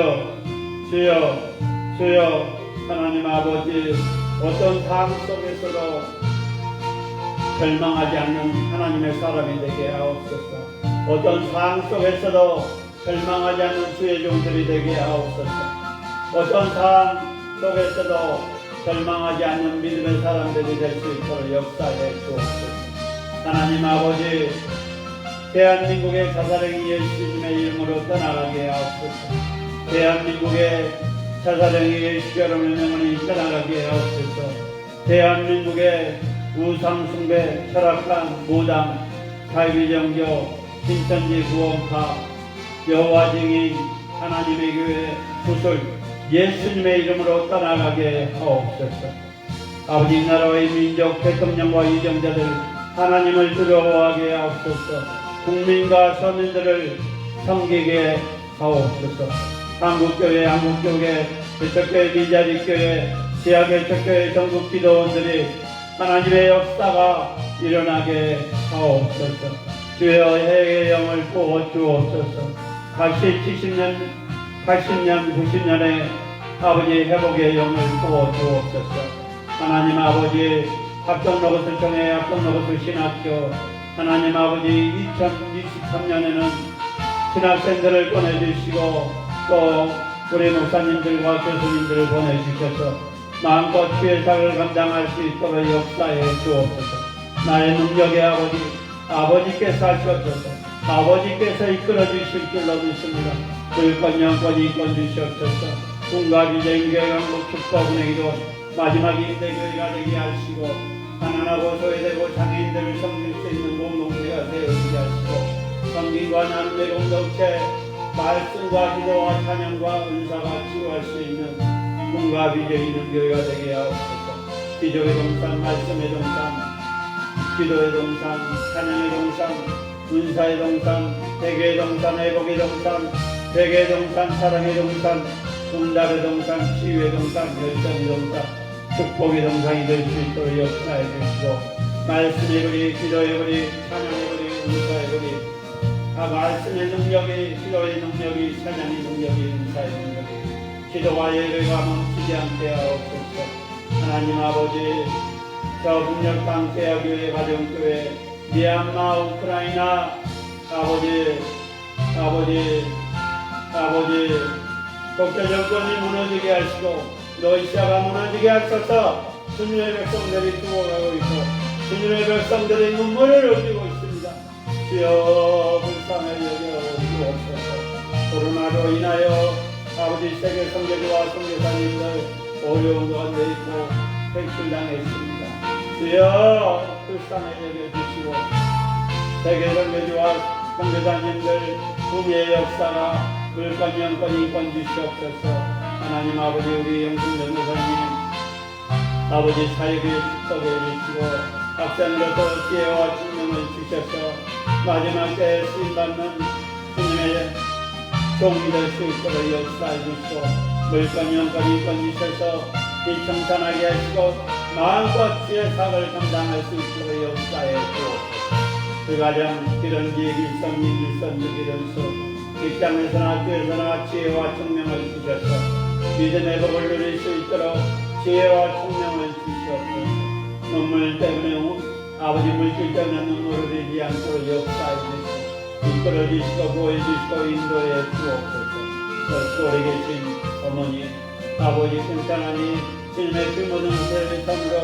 주여 주여 하나님 아버지 어떤 삶 속에서도 절망하지 않는 하나님의 사람이 되게 하옵소서. 어떤 삶 속에서도 절망하지 않는 주의 종들이 되게 하옵소서. 어떤 삶 속에서도 절망하지 않는 믿음의 사람들이 될 수 있도록 역사해 주옵소서. 하나님 아버지 대한민국의 자살행위 예수님의 이름으로 떠나가게 하옵소서. 대한민국의 자살행위 예수님의 영혼이 떠나가게 하옵소서. 대한민국의 우상숭배 철학한 무당 자유정교 신천지 구원파 여호와 증인 하나님의 교회 구슬 예수님의 이름으로 떠나가게 하옵소서. 아버지 나라의 민족 대통령과 유정자들 하나님을 두려워하게 하옵소서. 국민과 서민들을 섬기게 하옵소서. 한국교회, 한국교회, 개척교회, 미자립교회, 지하개척교회 전국기도원들이 하나님의 역사가 일어나게 하옵소서. 주여 해의 영을 부어 주옵소서. 다시 70년, 80년, 90년에 아버지 회복의 영을 부어 주옵소서. 하나님 아버지 합동로고스 총회, 합동로고스 신학교 하나님 아버지 2023년에는 신학생들을 보내주시고 또 우리 목사님들과 교수님들을 보내주셔서 마음껏 주의 사역을 감당할 수 있도록 역사해 주옵소서. 나의 능력의 아버지, 아버지께서 하시옵소서. 아버지께서 이끌어 주실 줄로 믿습니다. 물권 영권 이권 주시옵소서. 꿈과 비전 교회 강국 축복은혜 기도 마지막 인대교회가 되게 하시고 가난하고 소외되고 장애인들을 섬길 수 있는 공동체가 되어지게 하시고 성김과 남녀 공동체 말씀과 기도와 찬양과 은사가 치유할 수 있는 꿈과 비전이 있는 교회가 되게 하옵소서. 기도의 동산, 말씀의 동산, 기도의 동산, 찬양의 동산, 은사의 동산, 회개의 동산, 회복의 동산, 회개의 동산, 사랑의 동산, 응답의 동산, 치유의 동산, 열정의 동산, 축복의 동산이 될 수 있도록 역사해 주시고 말씀의 거리, 기도의 거리, 찬양의 거리, 은사의 거리 말씀의 능력이, 기도의 능력이, 찬양의 능력이, 은사의 능력이 기도와 예배가 멈추지 않게 하옵소서. 하나님 아버지 저 북녘 땅 대학교회 가정교회 미얀마 우크라이나 아버지 독재 정권이 무너지게 하시고 러시아가 무너지게 하셔서 주님의 백성들이 죽어가고 있고 주님의 백성들이 눈물을 흘리고 있습니다. 주여 불쌍히 여겨 주옵소서. 코로나로 인하여 아버지 세계 선교지와 선교사님들 어려운 가운데 있고 퇴출당했습니다. 주여 불쌍히 여겨주시고 세계 선교지와 선교사님들 구미의 역사가 물권 영권 인권 주시옵소서. 하나님 아버지 우리 영승전 목사님 아버지 사역에 축복해 주시고 학생으로서 지혜와 증명을 주셔서 마지막 때에 쓰임받는 주님의 종이 될 수 있도록 역사해 주시고 물권 영권 인권 주셔서 비청산하게 하시고 마음껏 주의 사역을 감당할 수 있도록 역사해 주옵소서. 그 가정 기런지 일선 일선 기런수 직장에서나 학교에서나 지혜와 증명을 주셔서 믿음의 복을 누릴 수 있도록 지혜와 총명을 주시옵소서. 눈물 때문에 아버지 물질 때문에 눈물을 흘리지 않도록 역사해 주시고 이끌어 주시고 보여주시고 인도해 주옵소서. 또 우리 계신 어머니 아버지 괜찮으니 주님의 피 묻은 세례선으로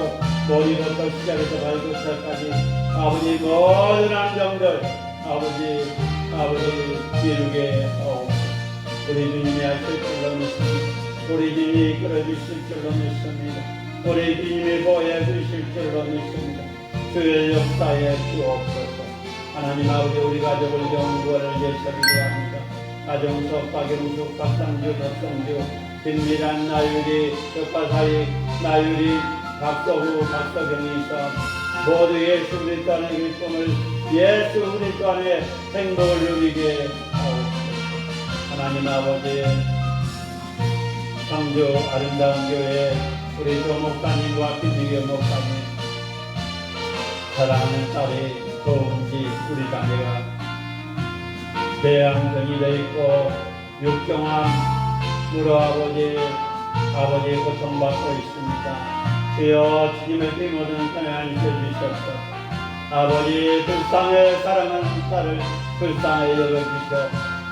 머리부터 시작해서 발끝까지 아버지 모든 안정들 아버지 이루게 하옵소서. 우리 주님이 하실 줄로 믿습니다. 우리 주님이 이끌어 주실 줄로 믿습니다. 우리 주님이 보여 주실 줄로 믿습니다. 주의 역사에 주옵소서. 하나님 아버지 우리 가족을 영구를 예수님으로 합니다. 가정석, 박영숙, 박상주, 박성주, 김미란, 나유리, 격파사이, 나유리, 박서구, 박서경이 있어 모두 예수 그리스도 안의 기쁨을 예수 그리스도 안의 행복을 누리게 하옵소서. 하나님 아버지 성주 아름다운 교회 우리 조 목사님과 김미경 목사님 사랑하는 딸이 좋은지 우리 자매가 대양정이 되어 있고 육경암 무로 아버지 고통받고 있습니다. 주여 주님의 피 모든 땅에 앉혀주셔서 아버지 불쌍해 사랑하는 딸을 불쌍히 여겨주셔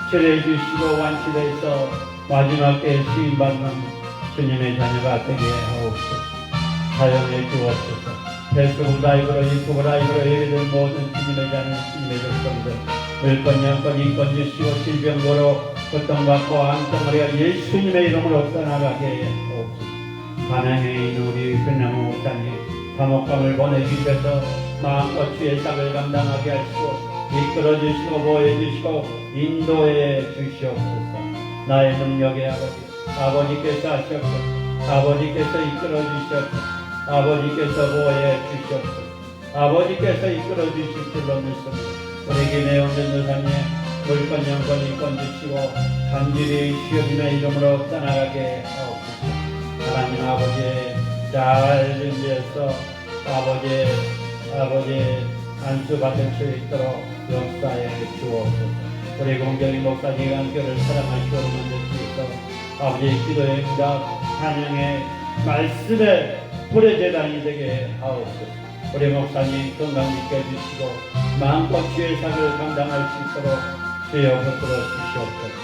치료해주시고 완치돼서 마지막 때에 쓰임받는 주님의 자녀가 되게 하옵소서. 사용해 주옵소서. 페이스북 라이브로 유튜브 라이브로 예배된 모든 주님의 자녀 주님의 백성들 물건 영권 인권 주시고 질병으로 고통받고 안정을 예수님의 이름으로 떠나가게 하옵소서. 반항에 있는 우리 변남호 목사님 감옥감을 보내주셔서 마음껏 주의 싹을 감당하게 하시고 이끌어주시고 보여주시고 인도해 주시옵소서. 나의 능력의 아버지께서 하시옵소서. 아버지께서 이끌어주시옵소서. 아버지께서 보호해 주시옵소서. 아버지께서 이끌어 주실 줄로 믿습니다. 우리 김혜영 전도사님 물건 영권 인권 주시고 간절히 주님의 이름으로 떠나가게 하옵소서. 하나님 아버지 잘 준비해서 아버지 안수받을 수 있도록 역사해 주옵소서. 우리 공경이 목사님 강교를 사랑하시고 만들 수 있어 아버지의 기도의 응답 찬양의 말씀에 불의 재단이 되게 하옵소서. 우리 목사님 건강 지켜주시고 마음껏 주의 사를 감당할 수 있도록 주여 붙들어 주시옵소서.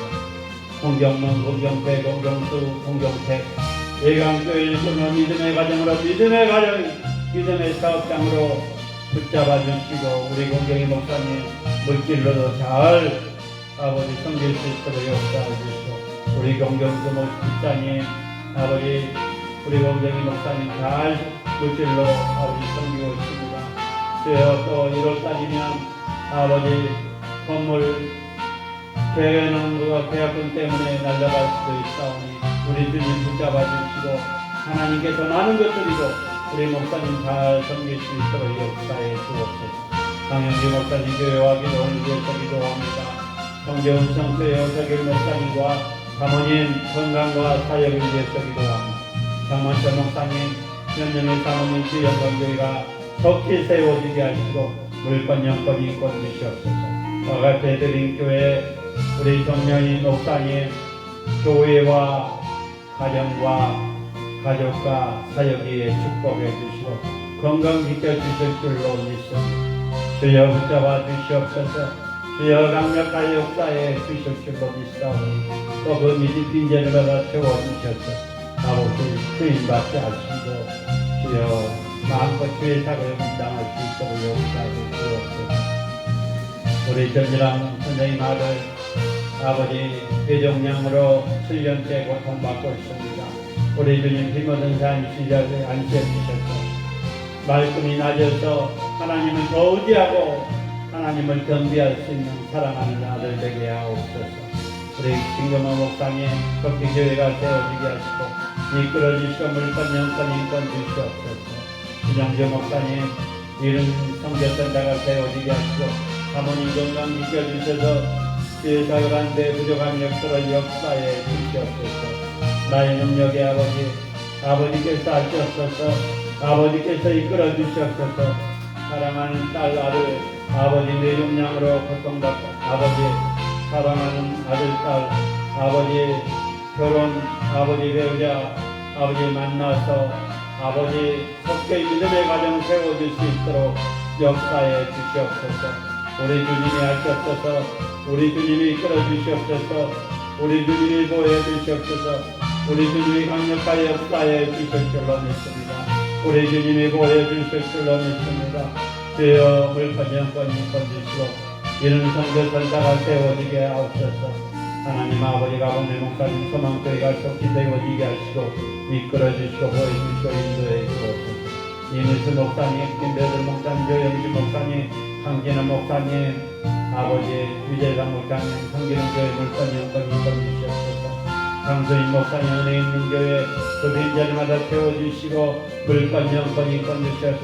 공경문, 공경태, 공경수, 공경택 예강교회 일꾼을 믿음의 가정으로 믿음의 사업장으로 붙잡아 주시고 우리 공경이 목사님 물질로도 잘 아버지 섬길 수 있도록 역사해 주시고 우리 공경수 목사님 우리 공경이 목사님 잘 물질로 아버지 섬기고 있습니다. 주여 또 1월달이면 아버지 건물 계획은 계약금 때문에 날아갈 수도 있사오니 우리 주님 붙잡아 주시고 하나님께서 많은 것들이고 우리 목사님 잘 섬길 수 있도록 역사해 주옵소서. 강영주 목사님 교회와 기도를 위해서 기도합니다. 정재훈 성교회 오석일 목사님과 사모님 건강과 사역을 위해서 기도합니다. 장만철 목사님 현명의 사모님 주영광교회가 속히 세워지게 하시고 물건 영권 인권 주시옵소서. 와가 베드링교회 우리 정명인 목사님 교회와 가족과 사역에 축복해 주시고 건강 지켜주실 줄로 믿습니다. 주여 붙잡아 주시옵소서. 주여 강력한 역사에 주실 줄로 믿사오니 또 그 믿음 빈재를 받아 채워주셔서 아버지 주인받게 하시고 주여 마음껏 주의 사역을 감당할 수 있도록 역사해 주옵소서. 우리 전지랑 선생님 아들 아버지 뇌종양으로 7년째 고통받고 있습니다. 우리 주님 힘없는 삶 시작에 안시해주셔서 말씀이 낮아서 하나님을 더 의지하고 하나님을 경배할 수 있는 사랑하는 아들 되게 하옵소서. 우리 김경호 목사님 덕기교회가 세워지게 하시고 이끌어주시고 물건 영권 인권 주시옵소서. 신영주 목사님 이른 성교센터가 세워지게 하시고 사모님 건강 지켜주셔서 주의 사역하는데 부족한 역사를 역사에 주시옵소서. 나의 능력의 아버지께서 하시옵소서. 아버지께서 이끌어 주시옵소서. 사랑하는 딸 아들 아버지 뇌종양으로 고통받고 사랑하는 아들 딸 결혼 배우자 아버지 만나서 아버지 속죄 믿음의 가정 세워줄 수 있도록 역사해 주시옵소서. 우리 주님이 하시옵소서. 우리 주님이 이끌어 주시옵소서. 우리 주님이 보호해 주시옵소서. 우리 주님이 강력하게 역사해 주실 줄로 믿습니다. 우리 주님이 보호해 주실 줄로 믿습니다. 주여 물건 영권이 건지시고 이런 성교 전사가 세워지게 하옵소서. 하나님 아버지가 오늘 목사님 소망교회가 속히 되어지게 하시고 이끌어 주시고 보여 주시고 인도해 주옵소서. 이민수 목사님, 김배들 목사님, 조영진 목사님, 강진원 목사님, 아버지 유재상 목사님, 성기능교회 물건 영권 건지시옵소서. 강수인 목사님 은혜 있는 교회 그 빈자리마다 채워주시고 물건 영권 건지셔서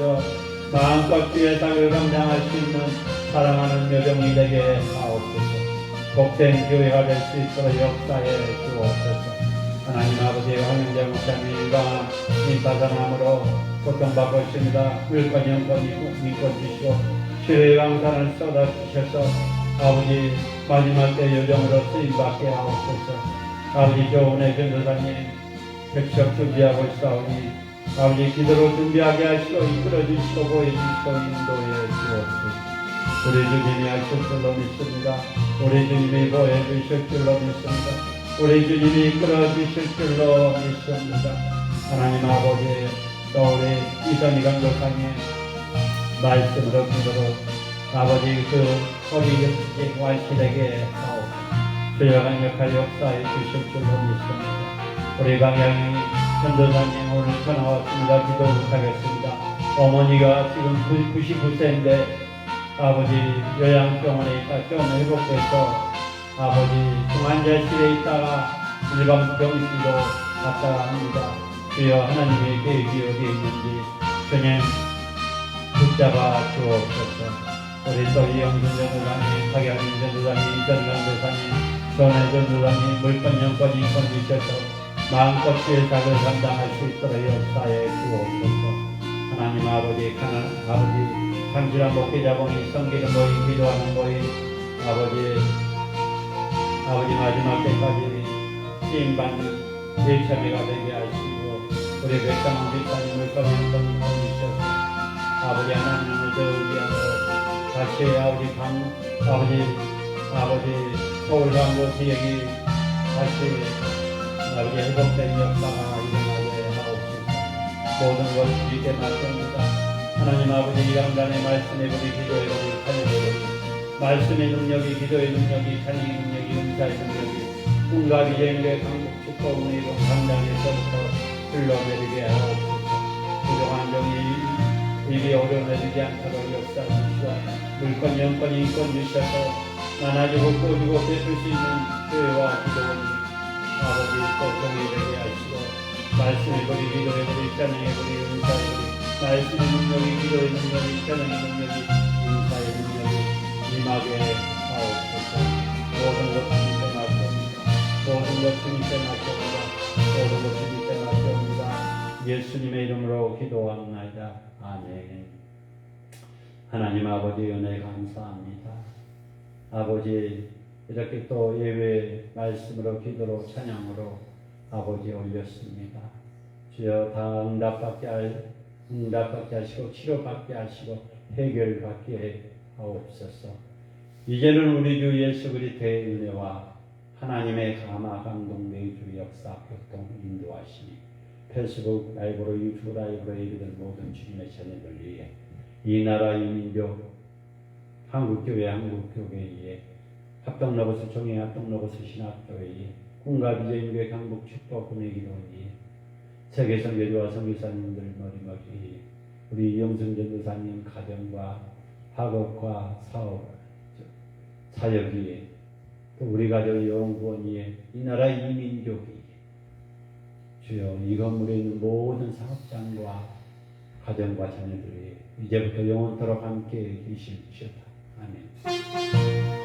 마음껏 주의 닭을 감당할 수 있는 사랑하는 여정이 되게 하옵소서. 복된 교회가 될 수 있도록 역사해 주옵소서. 하나님 아버지의 황영재 목사님과 인파산함으로 고통받고 있습니다. 물건 영권이 믿고 주시고 치료의 강산을 쏟아주셔서 아버지 마지막 때 요정으로 쓰임받게 하옵소서. 아버지 조은혜 변호사님 백석 준비하고 있사오니 아버지 기도로 준비하게 하시고 이끌어 주시고 보여주시고 인도해 주옵소서. 우리 주님이 하실 줄로 믿습니다. 우리 주님이 보여 주실 줄로 믿습니다. 우리 주님이 이끌어 주실 줄로 믿습니다. 하나님 아버지 또 우리 이선희 강독사님 말씀으로 기도로 아버지 그 허리 완실하게 하옵소서. 주여 강력한 역사해 주실 줄로 믿습니다. 우리 강양이 전도사님 오늘 전화 왔습니다. 기도 부탁했습니다. 어머니가 지금 99세인데 아버지 요양병원에 있다 좀 회복돼서 아버지 중환자실에 있다가 일반 병실로 갔다 합니다. 주여 하나님의 계획이 어디에 있는지 주님 붙잡아 주옵소서. 우리 또 이영준 전도사님, 박양민 전도사님, 이전강 도사님, 전해 전도사님 물건 영권이 건지셔서 마음껏 주의 작을 감당할 수 있도록 역사해 주옵소서. 하나님 아버지 아버지 상실한 목회자 모임, 성기는 모임, 기도하는 모임, 아버지 마지막 때까지 쓰임받는 예참회가 되게 하시고 우리 백상원 집사님 물건 영권 건지셔서 아버지 하나님을 더 의지하고 다시 아버지 서울 강도 지역이 다시 아버지 회복된 역사가 일어나게 하옵소서. 모든 것을 주께 맡깁니다. 하나님 아버지 이 양단의 말씀에 우리 기도에 우리 찬양에 우리 말씀의 능력이 기도의 능력이 찬양의 능력이 은사의 능력이 꿈과 비전의 강복 축복 은혜로 당장에서부터 흘러내리게 하옵소서. 부정한 정이 입이 오려내리지 않도록 역사하시고 물건 영권 인권 주셔서 나눠주고 꾸어주고 베풀 수 있는 교회와 기도원이 아버지 또 동의되게 하시고 말씀의 우리 기도의 우리 찬양의 우리 은사의 우리 말씀의 능력이 기도의 능력이 찬양의 능력이 은사의 능력이 임하게 하옵소서. 모든 것 주님께 맡깁니다. 모든 것 주님께 맡깁니다. 모든 것 주님께 맡깁니다. 예수님의 이름으로 기도합니다. 아멘. 하나님 아버지 은혜 감사합니다. 아버지 이렇게 또 예배 말씀으로 기도로 찬양으로 아버지 올렸습니다. 주여 다 응답받게 하시고 치료받게 하시고 해결받게 하옵소서. 이제는 우리 주 예수 그리스도의 은혜와 하나님의 감화 감동 내주 역사 교통 인도하시니 페이스북 라이브로 유튜브 라이브로 예배된 모든 주님의 자녀들 위해 이 나라 이 민족 한국교회 한국교회에 합동로버스 종회 합동로버스 신학교회에 꿈과 비전교회 강북 축복 군의 기도회에 세계 선교주와 선교사님들 머리머리 우리 이영승 전도사님 가정과 학업과 사업 사역위에 또 우리 가족 영구원위에 이 나라 이 민족이 주여 이 건물에 있는 모든 사업장과 가정과 자녀들이 이제부터 영원토록 함께 계시옵소서. 아멘.